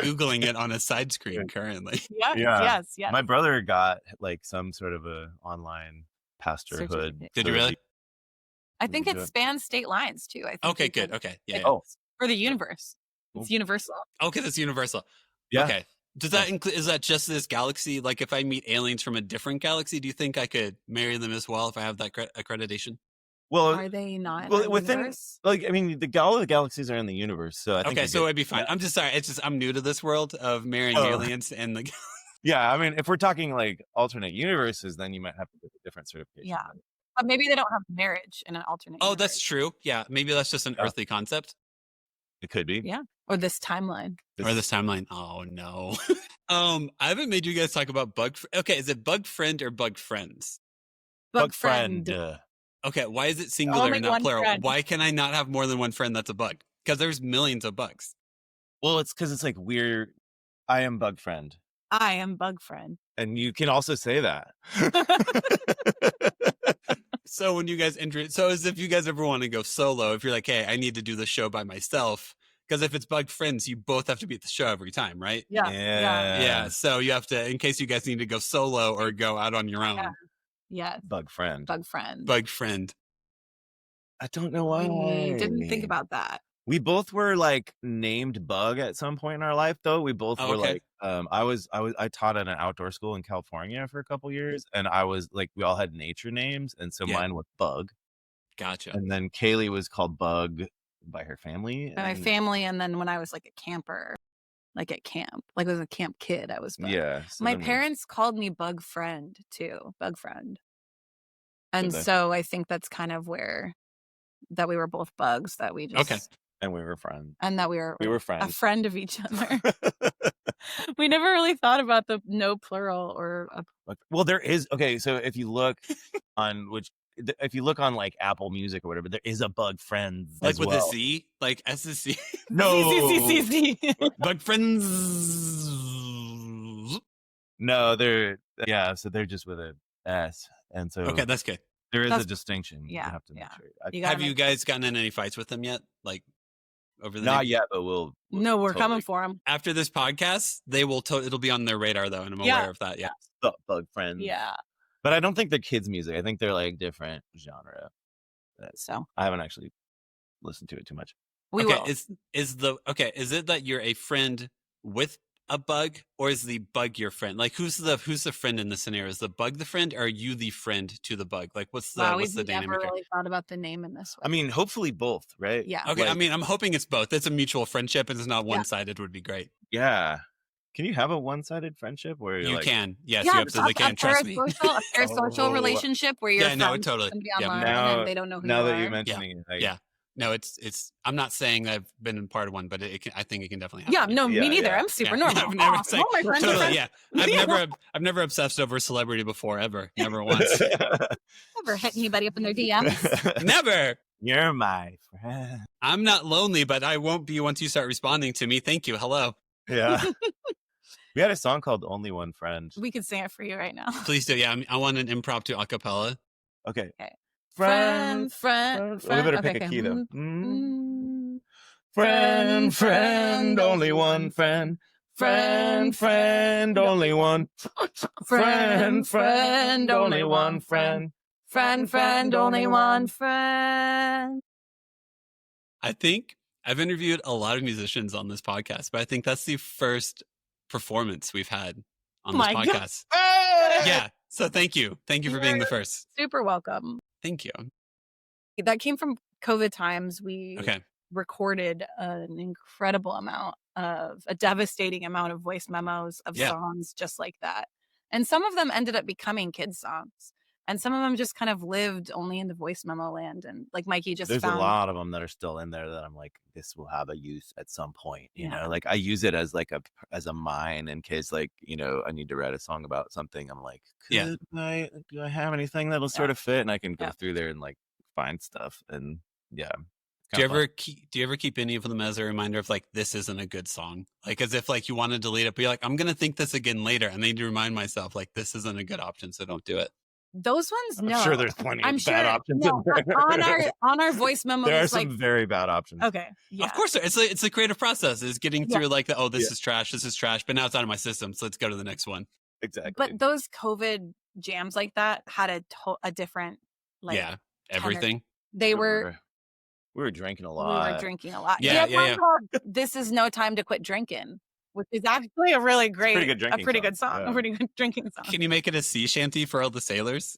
Googling it on a side screen currently. Yes. My brother got like some sort of a online pastorhood. Did you really? I think it spans state lines too. I think okay, good. Okay. Yeah. For the universe. It's universal. Okay, that's universal. Yeah. Okay. Does that include, is that just this galaxy? Like if I meet aliens from a different galaxy, do you think I could marry them as well if I have that accreditation? Well, are they not within universe? Like, I mean, all the galaxies are in the universe, so I think so it'd be fine. I'm just sorry. It's just I'm new to this world of marrying aliens and the. Yeah, I mean, if we're talking like alternate universes, then you might have to get a different certification. Yeah, but maybe they don't have marriage in an alternate. Oh, that's true. Yeah, maybe that's just an earthly concept. It could be. Yeah, or this timeline. Oh no. I haven't made you guys talk about bug. Okay, is it bug friend or bug friends? Bug friend. Okay, why is it singular and not plural? Friend. Why can I not have more than one friend that's a bug? Because there's millions of bugs. Well, it's because it's like weird. I am bug friend. I am bug friend. And you can also say that. So when you guys as if you guys ever want to go solo, if you're like, hey, I need to do the show by myself, because if it's bug friends, you both have to be at the show every time, right? Yeah. So you have to, in case you guys need to go solo or go out on your own. Yeah. Bug friend. I don't know why. We didn't think about that. We both were like named Bug at some point in our life, though. We both were like, I taught at an outdoor school in California for a couple years, and I was like, we all had nature names, and so mine was Bug. Gotcha. And then Kaylee was called Bug by her family. By my family, and then when I was like a camper, like at camp, like I was a camp kid, I was Bug. Yeah. So my parents called me Bug Friend too, Bug Friend. And so I think that's kind of where that we were both bugs, that we just and we were friends. And that we were friends. A friend of each other. We never really thought about the no plural or well, there is so if you look on like Apple Music or whatever, there is a Bug Friends like with a Z, like SSC. No, C. Bug Friends. No, so they're just with a S, and so that's good. There is a distinction. Yeah, you have to make sure. Have you guys gotten in any fights with them yet? Like over the not yet, but we'll we're coming for them after this podcast. They will. It'll be on their radar though, and I'm aware of that. Yeah, Bug Friends. Yeah, but I don't think they're kids' music. I think they're like different genre. So I haven't actually listened to it too much. We will. Is it that you're a friend with a bug, or is the bug your friend? Like, who's the friend in the scenario? Is the bug the friend, or are you the friend to the bug? Like, what's the we've dynamic? Never really thought about the name in this way. I mean, hopefully both, right? Yeah. Okay. Like, I mean, I'm hoping it's both. It's a mutual friendship, and it's not one-sided. Would be great. Yeah. Can you have a one-sided friendship where you like... can? Yes, you absolutely can. Trust me. A parasocial relationship where you're totally. Somebody online and they don't know who you are. Now that you're mentioning it, yeah. No, it's. I'm not saying I've been in part of one, but I think it can definitely happen. Yeah, no, me neither. I'm super normal. I've never totally. Yeah, I've never obsessed over a celebrity before, ever, never once. Never hit anybody up in their DMs. Never. You're my friend. I'm not lonely, but I won't be once you start responding to me. Thank you. Hello. Yeah. We had a song called "Only One Friend." We could sing it for you right now. Please do. Yeah, I want an impromptu acapella. Okay. Friend. We better pick a key though. Friend, only one friend. Friend, only one. Friend, only one friend. Friend, only one friend. I think I've interviewed a lot of musicians on this podcast, but I think that's the first performance we've had on this podcast. Yeah. So thank you. Thank you for being the first. Super welcome. Thank you. That came from COVID times. We recorded an incredible amount of a devastating amount of voice memos of songs just like that. And some of them ended up becoming kids' songs. And some of them just kind of lived only in the voice memo land. And like Mikey just There's a lot of them that are still in there that I'm like, this will have a use at some point. You know, like I use it as like as a mine in case like, you know, I need to write a song about something. I'm like, do I have anything that'll sort of fit? And I can go through there and like find stuff. And do you ever keep any of them as a reminder of like, this isn't a good song? Like as if like you want to delete it, but you're like, I'm going to think this again later. And I need to remind myself like, this isn't a good option. So don't do it. Those ones, no. I'm sure there's plenty of bad options. No, on our voice memos, there are some very bad options. Okay, yeah. Of course, it's a creative process. Is getting through like this is trash, but now it's out of my system, so let's go to the next one. Exactly. But those COVID jams like that had a different like everything. They were. We were drinking a lot. Yeah. This is no time to quit drinking, which is actually a really great, pretty good song. A pretty good drinking song. Can you make it a sea shanty for all the sailors?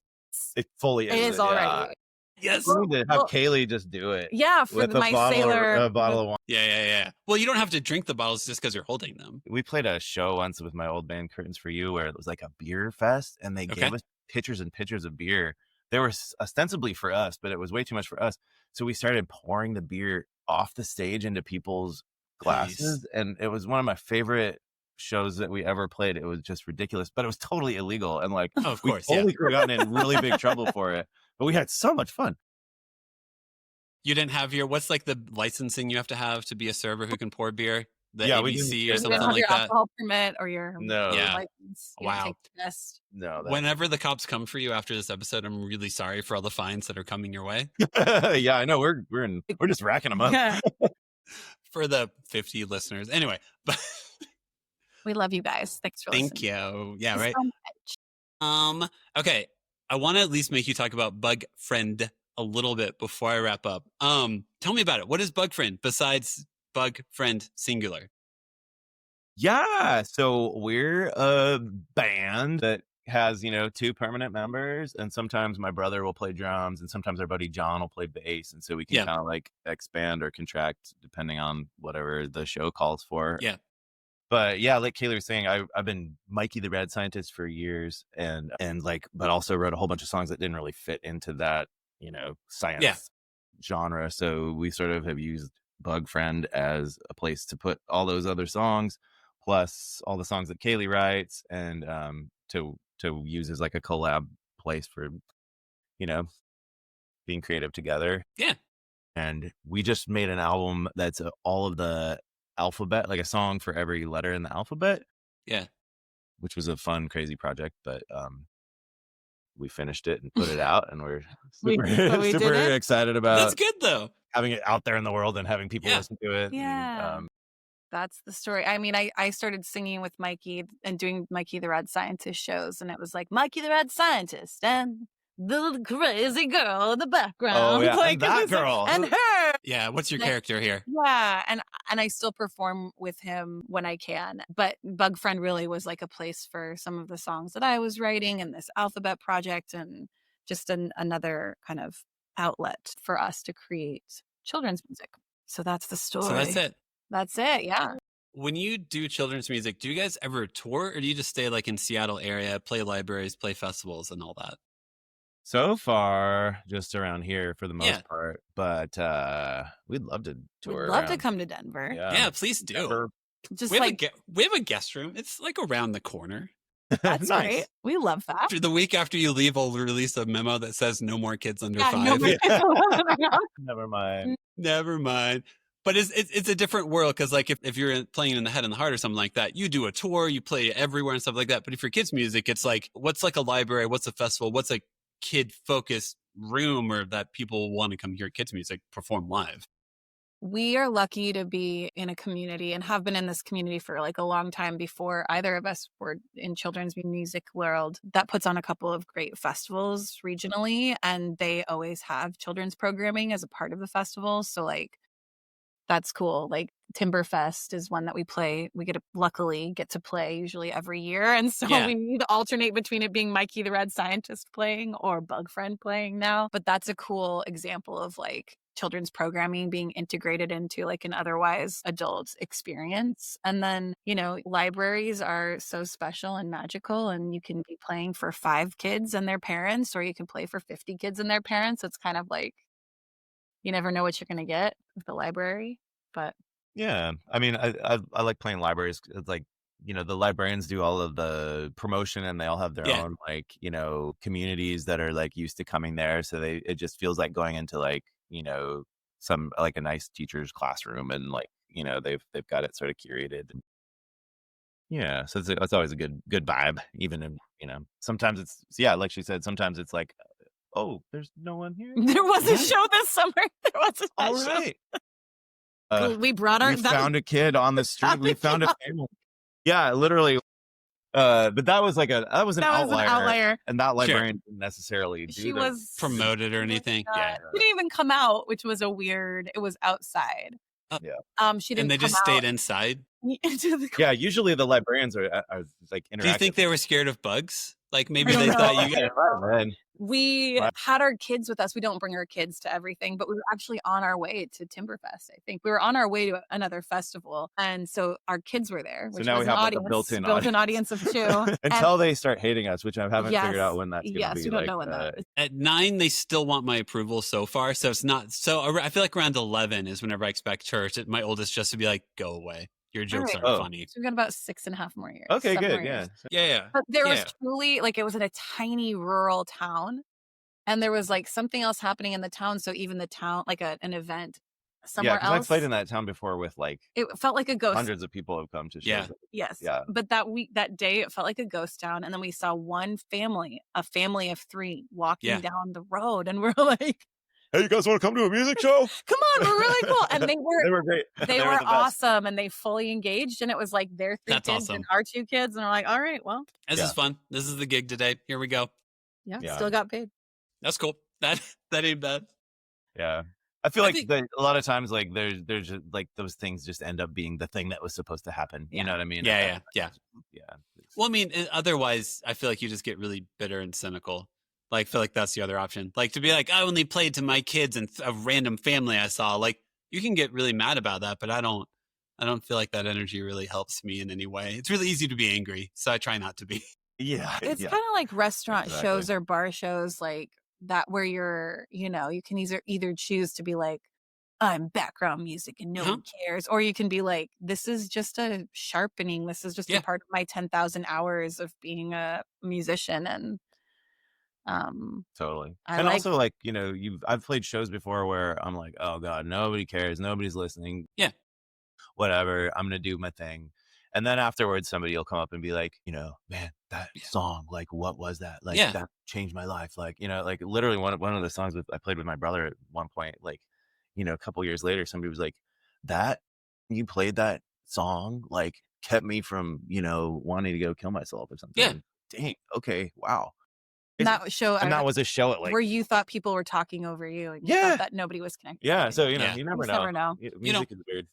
It fully is. It is already. Yes. We need to have Kaylee just do it. Yeah, for with my sailor. A bottle of wine. Yeah. Well, you don't have to drink the bottles just because you're holding them. We played a show once with my old band Curtains for You where it was like a beer fest and they gave us pitchers and pitchers of beer. They were ostensibly for us, but it was way too much for us. So we started pouring the beer off the stage into people's glasses. Nice. And it was one of my favorite shows that we ever played. It was just ridiculous, but it was totally illegal. And like, of course, we totally gotten in really big trouble for it. But we had so much fun. You didn't have what's like the licensing you have to be a server who can pour beer? The ABC or something like that? Alcohol permit or your license. Wow. No. Whenever the cops come for you after this episode, I'm really sorry for all the fines that are coming your way. Yeah, I know. We're just racking them up. For the 50 listeners. Anyway, but we love you guys. Thanks for listening. Thank you. Yeah, right. So much. Okay. I want to at least make you talk about Bug Friend a little bit before I wrap up. Tell me about it. What is Bug Friend besides Bug Friend singular? Yeah, so we're a band that has, 2 permanent members, and sometimes my brother will play drums, and sometimes our buddy John will play bass, and so we can kind of like expand or contract depending on whatever the show calls for. Yeah. But yeah, like Kaylee was saying, I've been Mikey the Rad Scientist for years, and but also wrote a whole bunch of songs that didn't really fit into that, science genre. So we sort of have used Bug Friend as a place to put all those other songs, plus all the songs that Kaylee writes, and to use as like a collab place for, being creative together. Yeah. And we just made an album that's all of the alphabet, like a song for every letter in the alphabet. Yeah. Which was a fun, crazy project, but we finished it and put it out, and we're super excited about. That's good though. Having it out there in the world and having people listen to it. Yeah. And, that's the story. I mean, I started singing with Mikey and doing Mikey the Rad Scientist shows, and it was like Mikey the Rad Scientist and the little crazy girl in the background. Oh, yeah. Like, and that girl. And her. Yeah, what's your like, character here? Yeah, and I still perform with him when I can. But Bug Friend really was like a place for some of the songs that I was writing and this alphabet project, and just another kind of outlet for us to create children's music. So that's the story. So that's it. That's it, yeah. When you do children's music, do you guys ever tour, or do you just stay like in Seattle area, play libraries, play festivals and all that? So far, just around here for the most part, but we'd love to tour. We'd love to come to Denver. Yeah, please do. Denver. Just we have a guest room. It's like around the corner. That's nice. Great. We love that. The week after you leave, I'll release a memo that says no more kids under 5. No more Never mind. Never mind. But it's a different world, because like if you're playing in the Head and the Heart or something like that, you do a tour, you play everywhere and stuff like that. But if you're kids music, it's like, what's like a library, what's a festival, what's a kid focused room or that people want to come hear kids music perform live. We are lucky to be in a community and have been in this community for like a long time before either of us were in children's music world, that puts on a couple of great festivals regionally, and they always have children's programming as a part of the festival. So like, that's cool. Like Timberfest is one that we play. We luckily get to play usually every year. And so we need to alternate between it being Mikey the Red Scientist playing or Bug Friend playing now. But that's a cool example of like children's programming being integrated into like an otherwise adult experience. And then, you know, libraries are so special and magical, and you can be playing for 5 kids and their parents, or you can play for 50 kids and their parents. It's kind of like, you never know what you're going to get with the library, but yeah, I mean, I like playing libraries. It's like, you know, the librarians do all of the promotion, and they all have their own like, you know, communities that are like used to coming there. So it just feels like going into like, you know, some like a nice teacher's classroom, and like, you know, they've got it sort of curated. And yeah, so it's always a good vibe, even in, you know, sometimes it's like she said, sometimes it's like, oh, there's no one here. There was a show this summer. There was a show. We brought we found a kid on the street. We found a family. Yeah, literally. But that was like an outlier. And that librarian didn't necessarily was promoted or anything. She didn't even come out, which was it was outside. She didn't. And they just stayed inside. Yeah, usually the librarians are like interactive. Do you think they were scared of bugs? Like maybe they thought you. We had our kids with us. We don't bring our kids to everything, but we were actually on our way to Timberfest. I think we were on our way to another festival, and so our kids were there. Which so now was we have like a built-in audience of 2 until they start hating us, which I haven't figured out when that's going to be. We don't know when that is. At 9, they still want my approval so far, so it's not. So I feel like around 11 is whenever I expect church. My oldest just to be like, "Go away. Your jokes aren't funny." So we've got about 6.5 more years. Okay, good. Yeah. But there was truly like, it was in a tiny rural town, and there was like something else happening in the town. So even the town, like an event somewhere else. I've played in that town before with like, it felt like a ghost. Hundreds of people have come to shows. Yes. But that day, it felt like a ghost town. And then we saw a family of 3 walking down the road, and we're like, "Hey, you guys want to come to a music show? Come on, we're really cool." And they were great. They were awesome, and they fully engaged. And it was like their 3 kids awesome. and our 2 kids, and we're like, all right, well, this is fun. This is the gig today. Here we go. Yeah. Still got paid. That's cool. That ain't bad. Yeah. I feel like a lot of times, like there's just, like those things just end up being the thing that was supposed to happen. You know what I mean? Yeah. Well, I mean, otherwise, I feel like you just get really bitter and cynical. Like, I feel like that's the other option. Like, to be like, I only played to my kids and a random family I saw. Like, you can get really mad about that, but I don't feel like that energy really helps me in any way. It's really easy to be angry, so I try not to be. Yeah. It's kind of like restaurant shows or bar shows like that, where you're, you know, you can either choose to be like, I'm background music and no one cares. Or you can be like, this is just a sharpening. This is just a part of my 10,000 hours of being a musician. And totally. Also like, you know, I've played shows before where I'm like, oh God, nobody cares. Nobody's listening. Yeah. Whatever. I'm going to do my thing. And then afterwards, somebody will come up and be like, you know, man, that song, like, what was that? Like, that changed my life. Like, you know, like literally one of the songs I played with my brother at one point, like, you know, a couple years later, somebody was like, you played that song, like, kept me from, you know, wanting to go kill myself or something. Yeah. Dang. Okay. Wow. that show, and that was a show at like where you thought people were talking over you, and you Yeah. thought that nobody was connected. Yeah, to you. so you Yeah. never You know. never know. Music is weird.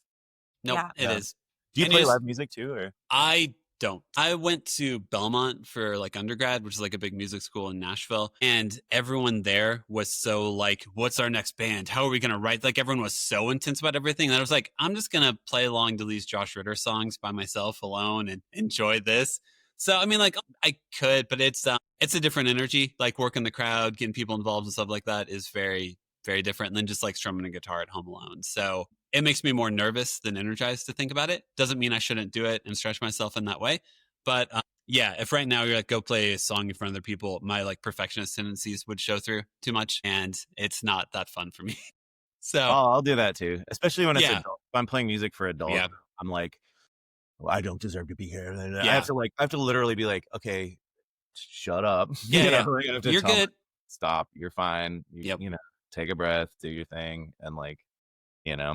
Nope, Yeah. it Yeah. is. Do you And play it's- live music too, or? I don't. I went to Belmont for like undergrad, which is like a big music school in Nashville. And everyone there was so like, what's our next band? How are we going to write? Like everyone was so intense about everything that I was like, I'm just going to play along to these Josh Ritter songs by myself alone and enjoy this. So, I mean, like I could, but it's a different energy. Like working the crowd, getting people involved and stuff like that is very, very different than just like strumming a guitar at home alone. So it makes me more nervous than energized to think about it. Doesn't mean I shouldn't do it and stretch myself in that way. But yeah, if right now you're like, go play a song in front of other people, my like perfectionist tendencies would show through too much. And it's not that fun for me. So I'll do that too. Especially when it's Yeah. adult. If I'm playing music for adults, Yeah. I'm like, well, I don't deserve to be here. And I Yeah. have to literally be like, okay, shut up. Yeah, You yeah. know, like, I have to You're tell good. them, stop. You're fine. Yep. You know, take a breath, do your thing, and like, you know,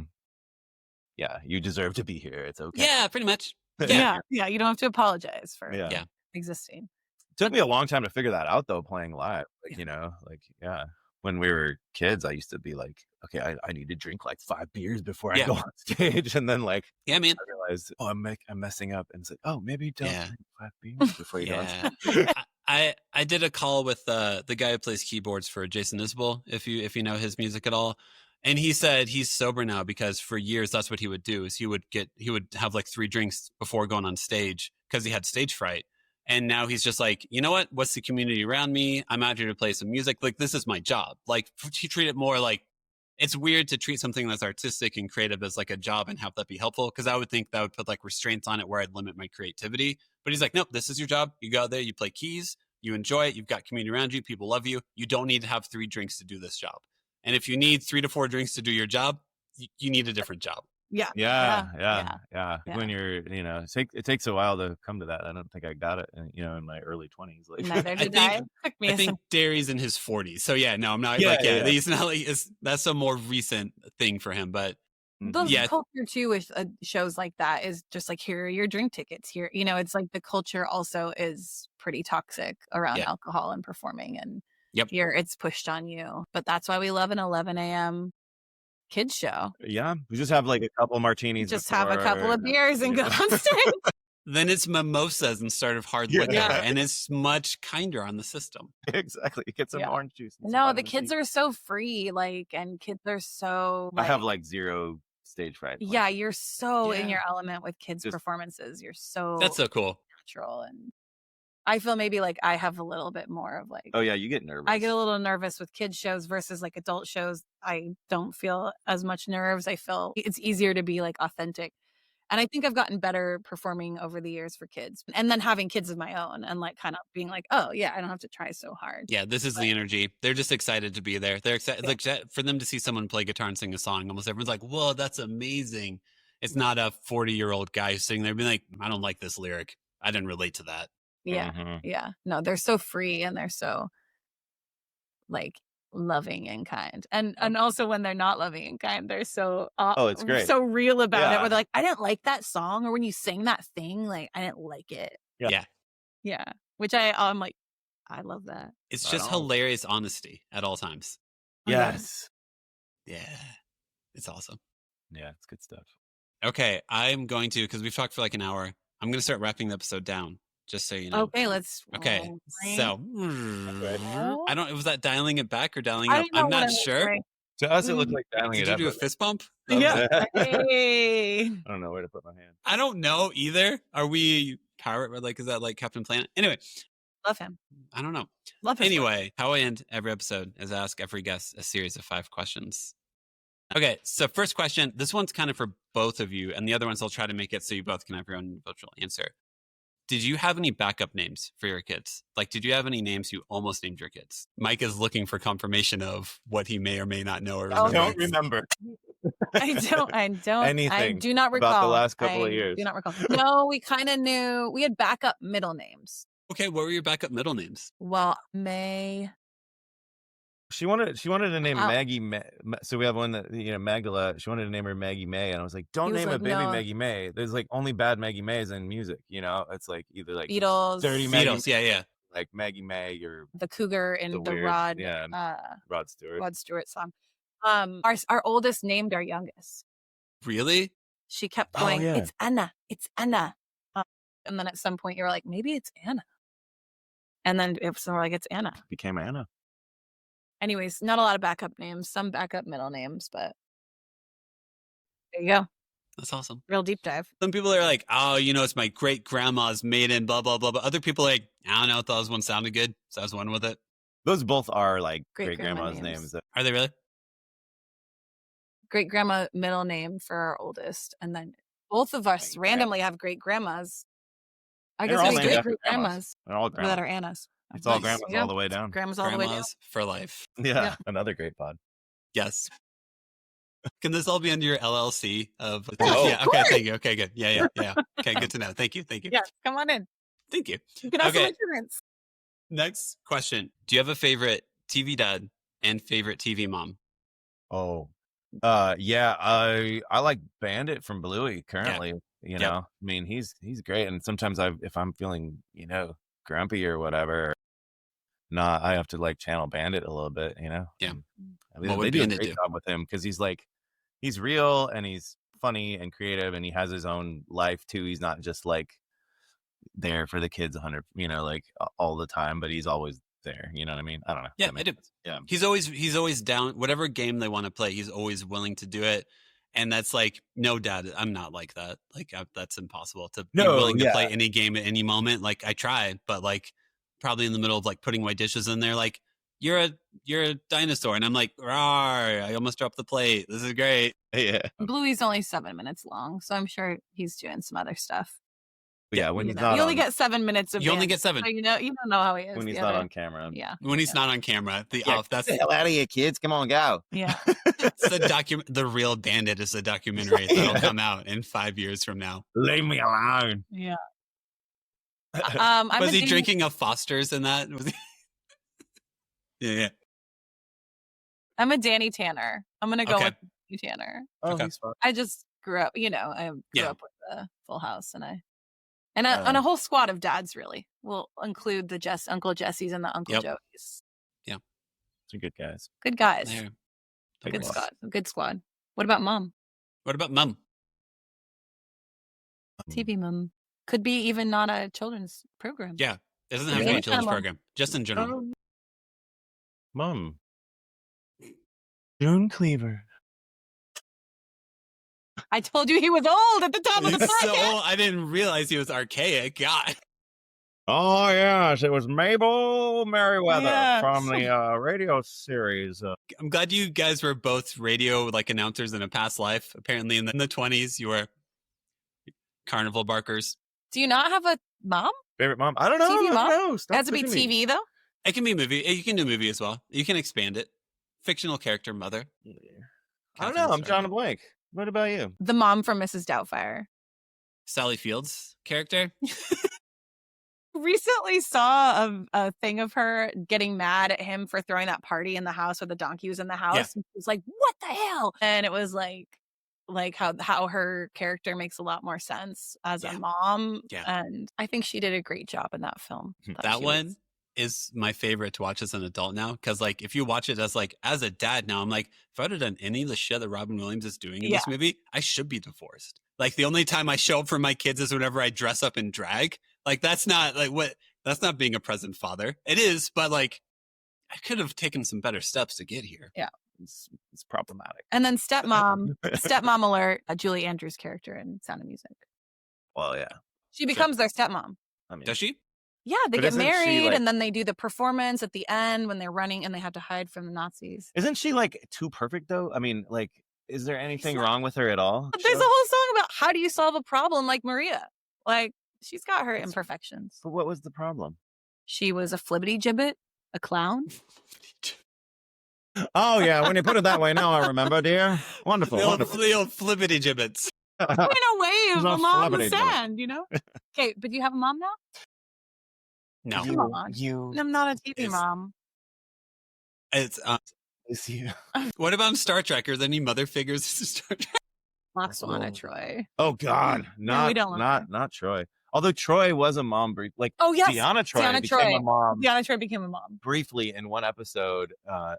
yeah, you deserve to be here. It's okay. Yeah, pretty much. Yeah. You don't have to apologize for Yeah. existing. It took me a long time to figure that out though, playing live. Like, Yeah. you know, like, yeah. When we were kids, I used to be like, okay, I need to drink like 5 beers before I Yeah. go on stage. And then like, Yeah, man. I realized, I'm messing up. And it's like, oh, maybe don't Yeah. drink 5 beers before you go on Yeah. stage. I did a call with the guy who plays keyboards for Jason Isbell, if you know his music at all. And he said he's sober now because for years that's what he would do is he would have like 3 drinks before going on stage because he had stage fright. And now he's just like, you know what? What's the community around me? I'm out here to play some music. Like this is my job. Like he treat it more like it's weird to treat something that's artistic and creative as like a job and have that be helpful. Cause I would think that would put like restraints on it where I'd limit my creativity. But he's like, nope, this is your job. You go out there, you play keys, you enjoy it. You've got community around you. People love you. You don't need to have 3 drinks to do this job. And if you need 3 to 4 drinks to do your job, you need a different job. Yeah. When you're, you know, it takes a while to come to that. I don't think I got it, in my early 20s. Like, Neither did I. Took me I think Derry's in his 40s. So yeah, no, I'm not he's not like, that's a more recent thing for him. But the culture too with shows like that is just like, here are your drink tickets here. You know, it's like the culture also is pretty toxic around alcohol and performing, and here it's pushed on you. But that's why we love an 11 a.m. kids show. Yeah, we just have like a couple martinis. Just have a couple of beers and go on stage. Then it's mimosas instead of hard liquor, and it's much kinder on the system. Exactly, get some orange juice. No, the kids are so free, and kids are so. I have zero stage fright. Yeah, you're so in your element with kids' performances. You're so. That's so cool. Natural, and I feel maybe I have a little bit more of Oh yeah, you get nervous. I get a little nervous with kids shows versus adult shows. I don't feel as much nerves. I feel it's easier to be authentic. And I think I've gotten better performing over the years for kids, and then having kids of my own and kind of being oh yeah, I don't have to try so hard. Yeah, this is the energy. They're just excited to be there. They're excited for them to see someone play guitar and sing a song. Almost everyone's like, whoa, that's amazing. It's not a 40-year-old guy sitting there being like, I don't like this lyric. I didn't relate to that. Yeah. Mm-hmm. Yeah. No, they're so free and they're so loving and kind. And also when they're not loving and kind, they're so it's great. So real about it. Where they're like, I didn't like that song, or when you sang that thing, I didn't like it. Yeah. Yeah. Which I'm like, I love that. It's just hilarious honesty at all times. Yes. Yeah. It's awesome. Yeah, it's good stuff. Okay, I'm going to, because we've talked for an hour, I'm going to start wrapping the episode down. Just so you know. Okay, let's. Okay, so I don't. Was that dialing it back or dialing it up? I'm not sure. Right. To us, it looked like dialing it up. Did you do a fist bump? Yeah. Hey. I don't know where to put my hand. I don't know either. Are we power? Is that like Captain Planet? Anyway, love him. I don't know. Love him. Anyway, how I end every episode is I ask every guest a series of 5 questions. Okay, so first question. This one's kind of for both of you, and the other ones I'll try to make it so you both can have your own individual answer. Did you have any backup names for your kids? Did you have any names you almost named your kids? Mike is looking for confirmation of what he may or may not know or remember. I don't remember. I don't. Anything I do not recall. About the last couple of years. Do not recall. No, we kind of knew. We had backup middle names. Okay, what were your backup middle names? Well, May. She wanted to name Maggie. So we have one that Magdala. She wanted to name her Maggie May, and I was like, "Don't name a baby Maggie May." There's only bad Maggie Mays in music. It's either Beatles, dirty Maggie. Beatles, yeah. like Maggie May or the cougar in the weird, Rod Rod Stewart. Rod Stewart song. Our oldest named our youngest. Really? She kept going, it's Anna, it's Anna. And then at some point you were like, maybe it's Anna. And then we're like, it's Anna. Became Anna. Anyways, not a lot of backup names, some backup middle names, but there you go. That's awesome. Real deep dive. Some people are like, oh, it's my great grandma's maiden, blah, blah, blah. But other people are like, I don't know, thought this one sounded good. So I was one with it. Those both are like great grandma's names. Are they really? Great grandma middle name for our oldest. And then both of us randomly have great grandmas. I guess we great grandmas. They're all grandmas. That are Annas. It's all grandmas all the way down. Grandmas all the way down. For life. Yeah. Another great pod. Yes. Can this all be under your LLC of? Oh, yeah. Okay. Thank you. Okay. Good. Yeah. Okay. Good to know. Thank you. Yeah. Come on in. Thank you. You can have some insurance. Next question. Do you have a favorite TV dad and favorite TV mom? Oh, yeah. I like Bandit from Bluey currently. You know, I mean, he's great. And sometimes if I'm feeling, grumpy or whatever, I have to like channel Bandit a little bit, Yeah. I mean, they do a great job with him because he's real and he's funny and creative and he has his own life too. He's not just like there for the kids 100, like all the time, but he's always there. You know what I mean? I don't know. Yeah, I do. Yeah. He's always down. Whatever game they want to play, he's always willing to do it. And that's like, no, Dad, I'm not like that. Like that's impossible to be willing to play any game at any moment. Like I try, but like probably in the middle of like putting my dishes in there, like you're a dinosaur, and I'm like, rawr, I almost dropped the plate. This is great. Yeah. Bluey's only 7 minutes long, so I'm sure he's doing some other stuff. Yeah, when he's not, you only get 7 minutes of. You only get 7. So you don't know how he is when he's not on camera. Yeah, when he's not on camera. That's the hell out of here, kids! Come on, go. Yeah, it's the real Bandit is a documentary that'll come out in 5 years from now. Leave me alone. Yeah. Was he drinking a Foster's in that? Was he? Yeah. I'm a Danny Tanner. I'm gonna go with Danny Tanner. Oh, he's fun. I just grew up. I grew up with the Full House, and a whole squad of dads. Really, we'll include the Uncle Jesse's and the Uncle Joey's. Yeah, they're good guys. Good guys. They're good squad. Good squad. What about Mom? TV Mom could be even not a children's program. Yeah, it doesn't have to be a children's program. Just in general. Mom. June Cleaver. I told you he was old at the top of the podcast. So old, I didn't realize he was archaic. God. Oh, yes. It was Mabel Merriweather from the radio series. I'm glad you guys were both radio announcers in a past life. Apparently in the 20s, you were carnival barkers. Do you not have a mom? Favorite mom? I don't know. TV mom? No, it has to be TV, though? It can be movie. You can do movie as well. You can expand it. Fictional character, mother. I don't know. I'm drawing a blank. What about you? The mom from Mrs. Doubtfire. Sally Fields character. Recently saw a thing of her getting mad at him for throwing that party in the house where the donkey was in the house. Yeah. And she was like, what the hell? And it was like how her character makes a lot more sense as a mom. Yeah. And I think she did a great job in that film. That one is my favorite to watch as an adult now. Cause if you watch it as a dad now, I'm like, if I would have done any of the shit that Robin Williams is doing in this movie, I should be divorced. The only time I show up for my kids is whenever I dress up in drag. That's not that's not being a present father. It is, but I could have taken some better steps to get here. Yeah. It's problematic. And then stepmom alert, Julie Andrews' character in Sound of Music. Well, yeah. She becomes their stepmom. Does she? Yeah, they get married and then they do the performance at the end when they're running and they have to hide from the Nazis. Isn't she too perfect though? I mean, is there anything wrong with her at all? There's a whole song about how do you solve a problem like Maria. She's got her imperfections. But what was the problem? She was a flibbity gibbet, a clown. Oh yeah, when you put it that way, now I remember, dear. Wonderful, the wonderful. Old flibbity gibbets. In a wave along the sand, Okay, but do you have a mom now? No. Come on. I'm not a TV mom. It's you. What about Star Trek? Are there any mother figures in Star Trek? Last one, Troy. Oh God, not Troy. Although Troy was a mom brief, like Deanna Troy became a mom. Deanna Troy became a mom briefly in one episode,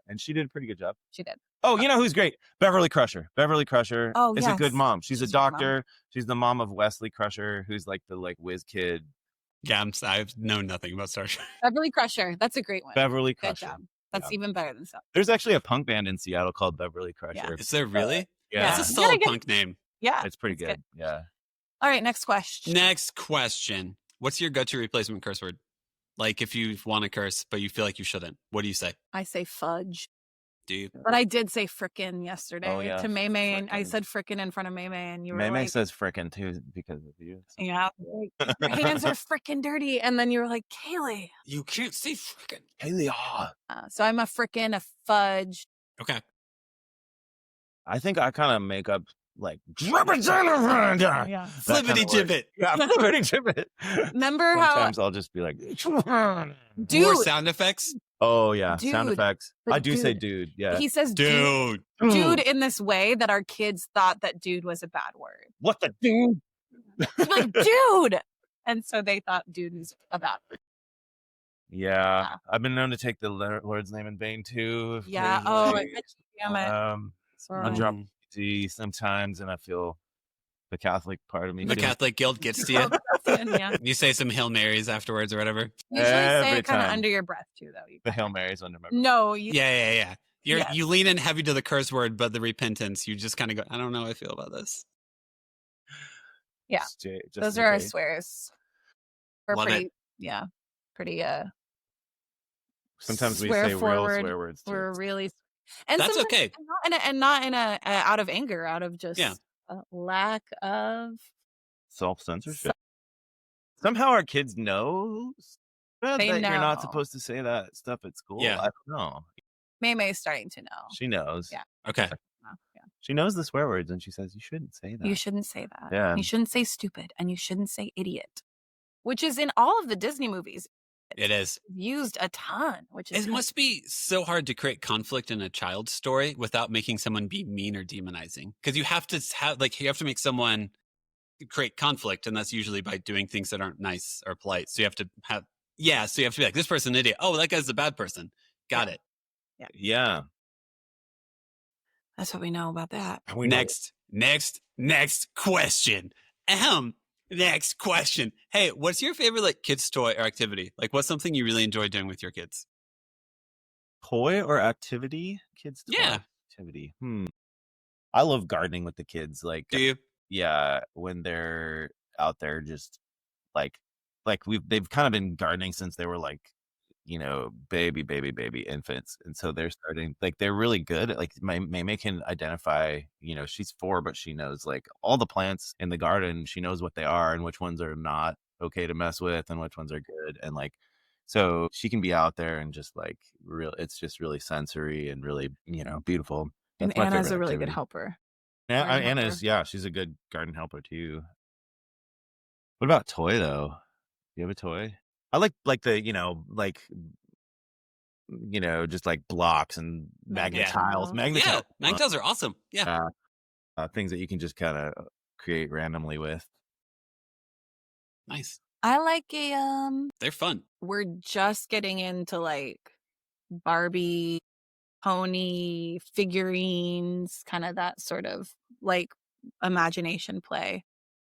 and she did a pretty good job. She did. Oh, you know who's great? Beverly Crusher. Beverly Crusher is a good mom. She's a doctor. She's the mom of Wesley Crusher, who's like the whiz kid. Yeah, I've known nothing about Star Trek. Beverly Crusher. That's a great one. Beverly Crusher. Good job. That's even better than stuff. There's actually a punk band in Seattle called Beverly Crusher. Yeah. Is there really? Yeah. It's a solid punk name. Yeah. It's pretty good. Yeah. All right, next question. Next question. What's your go-to replacement curse word? Like if you want to curse, but you feel like you shouldn't. What do you say? I say fudge. Do you? But I did say frickin' yesterday to May May, and I Frickin'. said frickin' in front of May May, and you were May like, says frickin' too because of you. So. Yeah, your hands are frickin' dirty, and then you were like, Kaylee, you can't say frickin'. Kaylee, so I'm a frickin', a fudge. Okay. I think I kind of make up like flippity gibbet. Yeah, flippity gibbet. Remember Sometimes I'll just be like, dude. More sound effects. Oh yeah, dude, sound effects. I do say dude. Yeah, he says dude in this way that our kids thought that dude was a bad word. What the dude? Like dude, and so they thought dude was a bad word. Yeah, I've been known to take the Lord's name in vain too. Yeah. Oh, damn it. I drop T sometimes, and I feel the Catholic part of me. The Catholic guilt gets to you. Yeah. You say some Hail Marys afterwards or whatever. You usually say it kind of under your breath too, though. The Hail Marys under my breath. No. Yeah. You lean in heavy to the curse word, but the repentance, you just kind of go, I don't know how I feel about this. Yeah. Those are our swears. We're Love pretty, it. yeah. Pretty, sometimes we say real swear words too. We're really, and that's okay. And not in a out of anger, out of just a lack of self-censorship. Somehow our kids know that you're not supposed to say that stuff at school. Yeah. I don't know. May May is starting to know. She knows. Yeah. Okay. Yeah. She knows the swear words, and she says you shouldn't say that. You shouldn't say that. Yeah. You shouldn't say stupid, and you shouldn't say idiot, which is in all of the Disney movies. It is used a ton, which is it must be so hard to create conflict in a child's story without making someone be mean or demonizing, because you have to make someone create conflict, and that's usually by doing things that aren't nice or polite. So you have to be like, this person's an idiot. Oh, that guy's a bad person. Got it. Yeah. That's what we know about that. Next question. Next question. Hey, what's your favorite kids toy or activity? What's something you really enjoy doing with your kids? Toy or activity? Kids toy activity. I love gardening with the kids. Do you? Yeah, when they're out there just they've kind of been gardening since they were baby infants, and so they're starting they're really good. May can identify, she's 4, but she knows all the plants in the garden. She knows what they are and which ones are not okay to mess with and which ones are good, and so she can be out there and just it's just really sensory and really beautiful. And Anna's a really good helper. Yeah, Anna's she's a good garden helper too. What about toy though? Do you have a toy? I like the just blocks and magnet tiles. Magnet tiles are awesome. Yeah. Things that you can just kind of create randomly with. Nice. I like they're fun. We're just getting into Barbie, pony, figurines, kind of that sort of imagination play.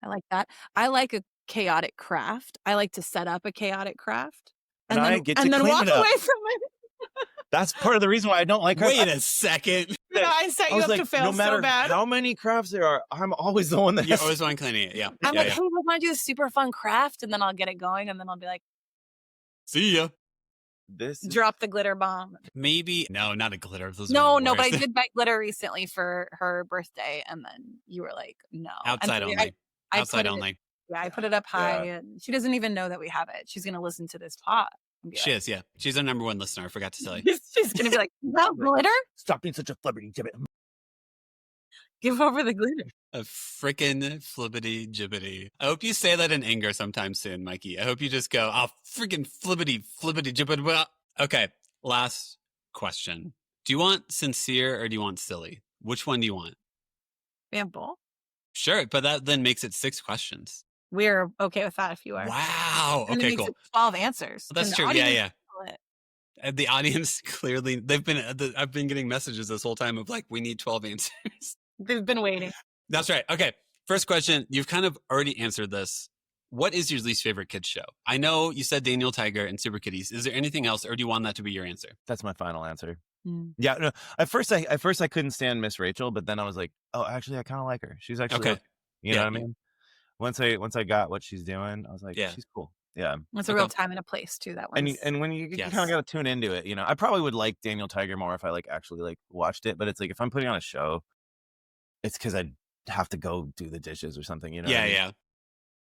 I like that. I like a chaotic craft. I like to set up a chaotic craft and then walk away from it. That's part of the reason why I don't like crafts. Wait a second. I set you up to fail no matter so bad. How many crafts there are, I'm always the one that you're always the one cleaning it. Yeah. I'm hey, I want to do a super fun craft, and then I'll get it going, and then I'll be like, see ya. Drop the glitter bomb. Maybe not a glitter. No, but I did buy glitter recently for her birthday, and then you were like, no. Outside only. Outside only. I put it up high, and she doesn't even know that we have it. She's going to listen to this pod. She is, yeah. She's our number 1 listener. I forgot to tell you. She's going to be like, that glitter? Stop being such a flippity gibbet. Give over the glitter. A frickin' flippity gibbety. I hope you say that in anger sometime soon, Mikey. I hope you just go, oh, frickin' flippity gibbety. Okay, last question. Do you want sincere or do you want silly? Which one do you want? Sample. Sure, but that then makes it 6 questions. we're okay with that if you are. Wow. And Okay, cool. 12 answers. Well, that's true. Yeah. And the audience clearly, I've been getting messages this whole time of like, we need 12 answers. They've been waiting. That's right. Okay. First question. You've kind of already answered this. What is your least favorite kids show? I know you said Daniel Tiger and Super Kitties. Is there anything else, or do you want that to be your answer? That's my final answer. Yeah. No. At first I couldn't stand Miss Rachel, but then I was like, oh, actually, I kind of like her. She's actually, okay. Like, you know what I mean? Once I got what she's doing, I was like, she's cool. Yeah. It's a real time and a place too, that one. And when you kind of got to tune into it, you know, I probably would like Daniel Tiger more if I like actually like watched it, but it's like if I'm putting on a show, it's because I have to go do the dishes or something, you know? Yeah.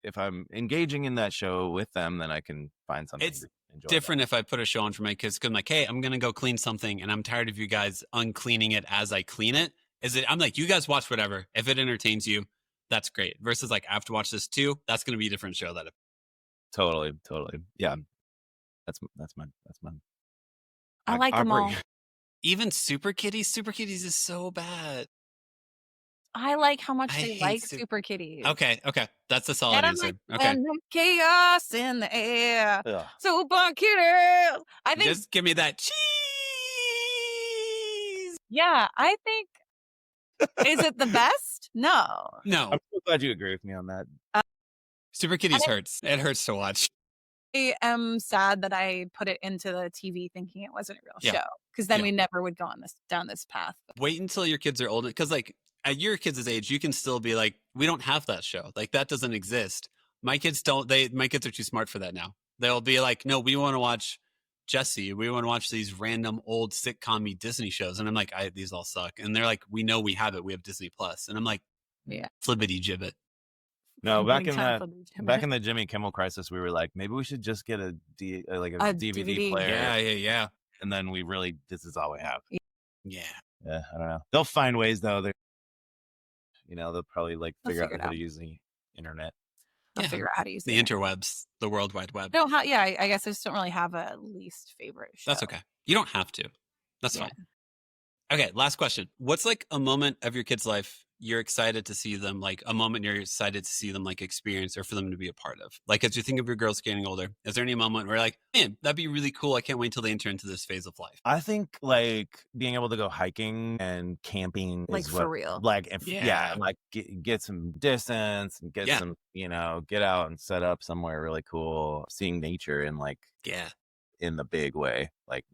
If I'm engaging in that show with them, then I can find something to enjoy. Different if I put a show on for my kids, because I'm like, hey, I'm going to go clean something and I'm tired of you guys uncleaning it as I clean it. I'm like, you guys watch whatever. If it entertains you, that's great. Versus like, I have to watch this too. That's going to be a different show. Totally. Yeah. That's my. I like them all. Even Super Kitties. Super Kitties is so bad. I like how much they like Super Kitties. Okay. That's a solid answer. Like, okay. Chaos in the air. Ugh. Super Kitties. I think. Just give me that cheese. Yeah, I think. Is it the best? No. I'm so glad you agree with me on that. Super Kitties hurts. It hurts to watch. I am sad that I put it into the TV thinking it wasn't a real show, because then we never would go down this path. Wait until your kids are older, because like at your kids' age, you can still be like, we don't have that show. Like that doesn't exist. My kids don't. My kids are too smart for that now. They'll be like, no, we want to watch Jessie. We want to watch these random old sitcom-y Disney shows. And I'm like, these all suck. And they're like, we know we have it. We have Disney Plus. And I'm like, flibbity gibbet. No, back in the Jimmy Kimmel crisis, we were like, maybe we should just get a DVD player. Yeah. And then this is all we have. Yeah. I don't know. They'll find ways though. They'll probably like figure out how to use the internet. They'll figure out how to use the interwebs, the World Wide Web. I guess I just don't really have a least favorite show. That's okay. You don't have to. That's fine. Okay, last question. What's like a moment of your kid's life you're excited to see them, like a moment you're excited to see them like experience or for them to be a part of? Like as you think of your girls getting older, is there any moment where like, man, that'd be really cool. I can't wait till they enter into this phase of life. I think like being able to go hiking and camping like is for real. Like like get some distance and get some, get out and set up somewhere really cool, seeing nature in like in the big way, like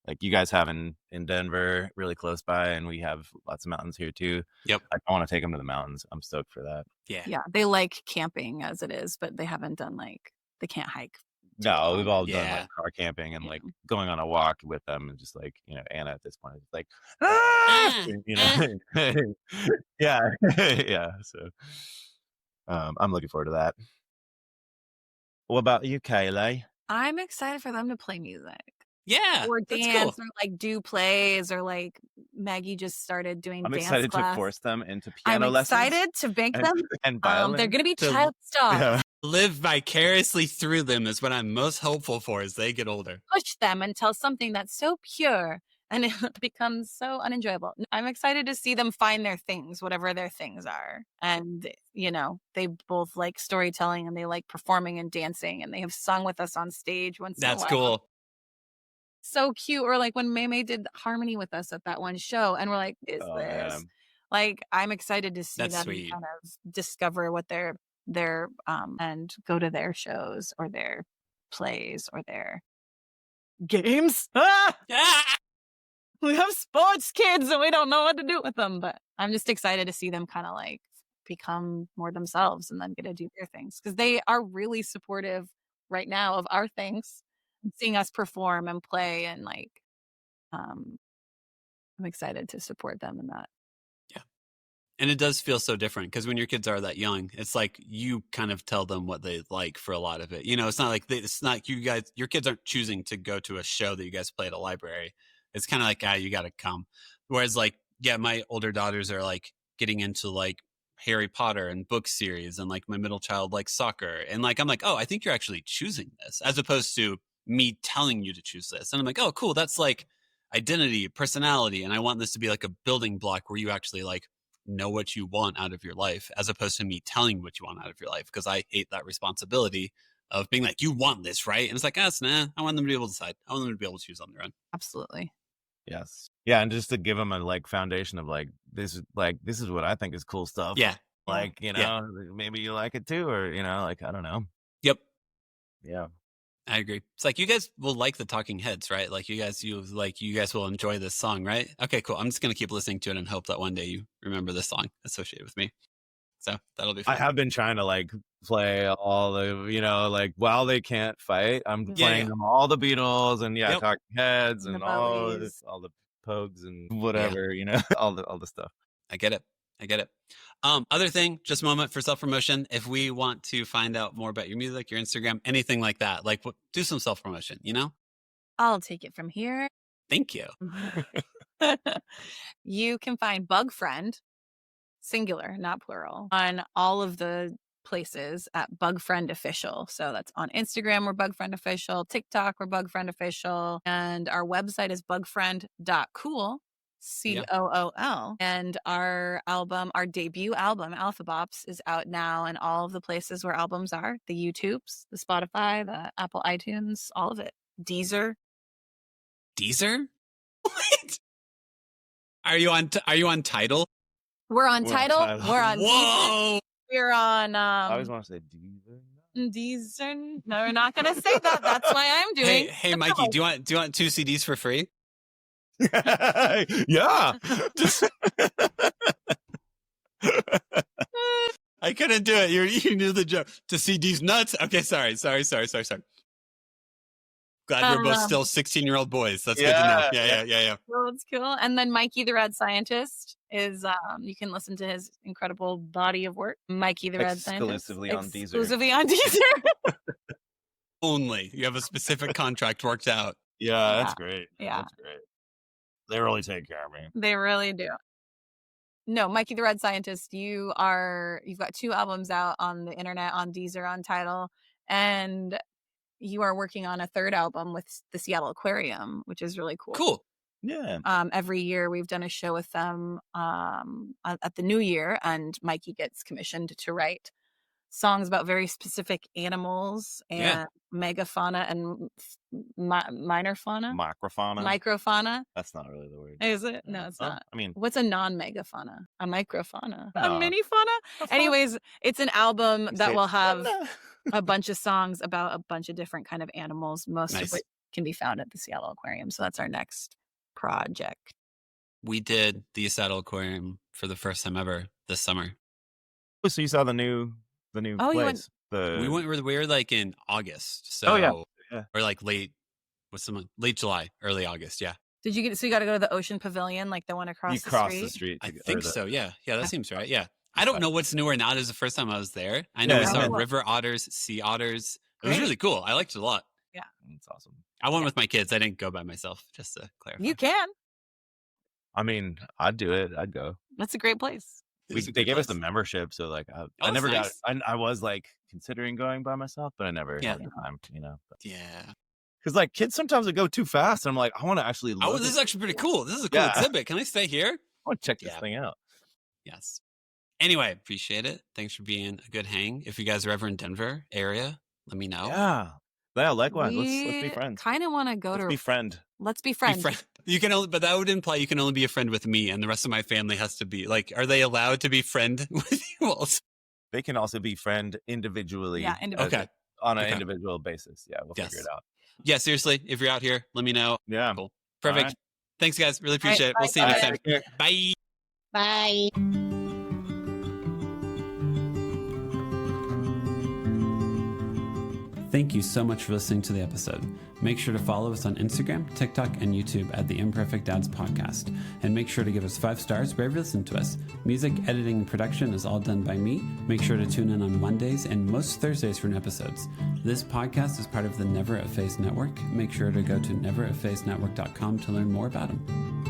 like you guys have in Denver, really close by, and we have lots of mountains here too. Yep. I want to take them to the mountains. I'm stoked for that. Yeah. They like camping as it is, but they haven't done they can't hike. No, we've all done like car camping and like going on a walk with them, and just like Anna at this point is like, yeah. So, I'm looking forward to that. What about you, Kaylee? I'm excited for them to play music. Yeah, or dance, or like do plays, or like Maggie just started doing. I'm dance excited class. To force them into piano lessons. I'm excited to make them. And violin. They're gonna be child stars. Yeah. Live vicariously through them is what I'm most hopeful for as they get older. Push them until something that's so pure and it becomes so unenjoyable. I'm excited to see them find their things, whatever their things are. And, they both like storytelling and they like performing and dancing, and they have sung with us on stage once in a while. That's cool. So cute. Or like when Maymay did harmony with us at that one show, and we're like, this? Man. Like, I'm excited to see them kind of discover what they're and go to their shows or their plays or their games. We have sports kids and we don't know what to do with them, but I'm just excited to see them kind of like become more themselves and then get to do their things, because they are really supportive right now of our things, seeing us perform and play, and like I'm excited to support them in that. Yeah. And it does feel so different, because when your kids are that young, it's like you kind of tell them what they like for a lot of it. It's not like your kids aren't choosing to go to a show that you guys play at a library. It's kind of like, you got to come. Whereas like, my older daughters are like getting into like Harry Potter and book series, and like my middle child likes soccer. And like, I'm like, oh, I think you're actually choosing this, as opposed to me telling you to choose this. And I'm like, oh, cool. That's like identity, personality. And I want this to be like a building block where you actually like know what you want out of your life, as opposed to me telling you what you want out of your life. Because I hate that responsibility of being like, you want this, right? And it's like, nah, I want them to be able to decide. I want them to be able to choose on their own. Absolutely. Yes. Yeah. And just to give them a like foundation of like, this is what I think is cool stuff. Yeah. Like, you know, maybe you like it too, or, you know, like, I don't know. Yep. Yeah. I agree. It's like, you guys will like the Talking Heads, right? Like you guys will enjoy this song, right? Okay, cool. I'm just going to keep listening to it and hope that one day you remember this song associated with me. So that'll be fun. I have been trying to like play all the, you know, like while they can't fight, I'm playing them all the Beatles and Talking Heads and all the Pogues and whatever, you know, all the stuff. I get it. Other thing, just a moment for self-promotion. If we want to find out more about your music, your Instagram, anything like that, like do some self-promotion, you know? I'll take it from here. Thank you. You can find Bug Friend, singular, not plural, on all of the places at Bug Friend Official. So that's on Instagram, we're Bug Friend Official, TikTok, we're Bug Friend Official, and our website is bugfriend.cool. COOL. And our debut album, Alphabops, is out now in all of the places where albums are. The YouTubes, the Spotify, the Apple iTunes, all of it. Deezer? What? Are you on Tidal? We're on Tidal. We're on Whoa! Deezer. We're on I always want to say Deezer. Deezer. No, we're not gonna say that. That's why I'm doing. Hey Mikey, do you want 2 CDs for free? Yeah. I couldn't do it. You knew the joke. To see these nuts. Okay, sorry. Glad we're both still 16-year-old boys. That's good to know. Yeah. Well, that's cool. And then Mikey the Red Scientist is, you can listen to his incredible body of work. Mikey the Red Scientist. Exclusively on Deezer. Only. You have a specific contract worked out. Yeah, that's great. Yeah. That's great. They really take care of me. They really do. No, Mikey the Red Scientist, you've got 2 albums out on the internet, on Deezer, on Tidal, and you are working on a 3rd album with the Seattle Aquarium, which is really cool. Cool. Yeah. Every year we've done a show with them at the new year, and Mikey gets commissioned to write songs about very specific animals and megafauna and minor fauna. Microfauna. That's not really the word. Is it? No, it's not. I mean, what's a non-megafauna? A microfauna? A mini fauna? Anyways, it's an album that will have a bunch of songs about a bunch of different kind of animals, most of which can be found at the Seattle Aquarium. So that's our next project. We did the Seattle Aquarium for the first time ever this summer. So you saw the new place. We were like in August. So or like late July, early August. Yeah. Did you got to go to the Ocean Pavilion, like the one across the street? I think so. Yeah. That seems right. Yeah. I don't know what's new or not. It was the first time I was there. I know we saw river otters, sea otters. It was really cool. I liked it a lot. Yeah. It's awesome. I went with my kids. I didn't go by myself, just to clarify. You can. I mean, I'd do it. I'd go. That's a great place. They gave us the membership, so like I never got. I was like considering going by myself, but I never had the time. You know. Yeah. Because like kids sometimes would go too fast, and I'm like, I want to actually. This is actually pretty cool. This is a cool exhibit. Can I stay here? I want to check this thing out. Yes. Anyway, appreciate it. Thanks for being a good hang. If you guys are ever in Denver area, let me know. Yeah, likewise. Let's be friends. Kind of want to go to be friend. Let's be friends. You can only, but that would imply you can only be a friend with me, and the rest of my family has to be like. Are they allowed to be friend with you also? They can also be friend individually. Yeah, okay. On an individual basis. Yeah, we'll figure it out. Yeah, seriously. If you're out here, let me know. Yeah. Cool. Perfect. Right. Thanks, guys. Really appreciate it. We'll see you next time. Bye. Bye. Thank you so much for listening to the episode. Make sure to follow us on Instagram, TikTok, and YouTube at the Imperfect Dads Podcast. And make sure to give us 5 stars wherever you listen to us. Music, editing, and production is all done by me. Make sure to tune in on Mondays and most Thursdays for new episodes. This podcast is part of the Never a Phase Network. Make sure to go to neveraphasenetwork.com to learn more about them.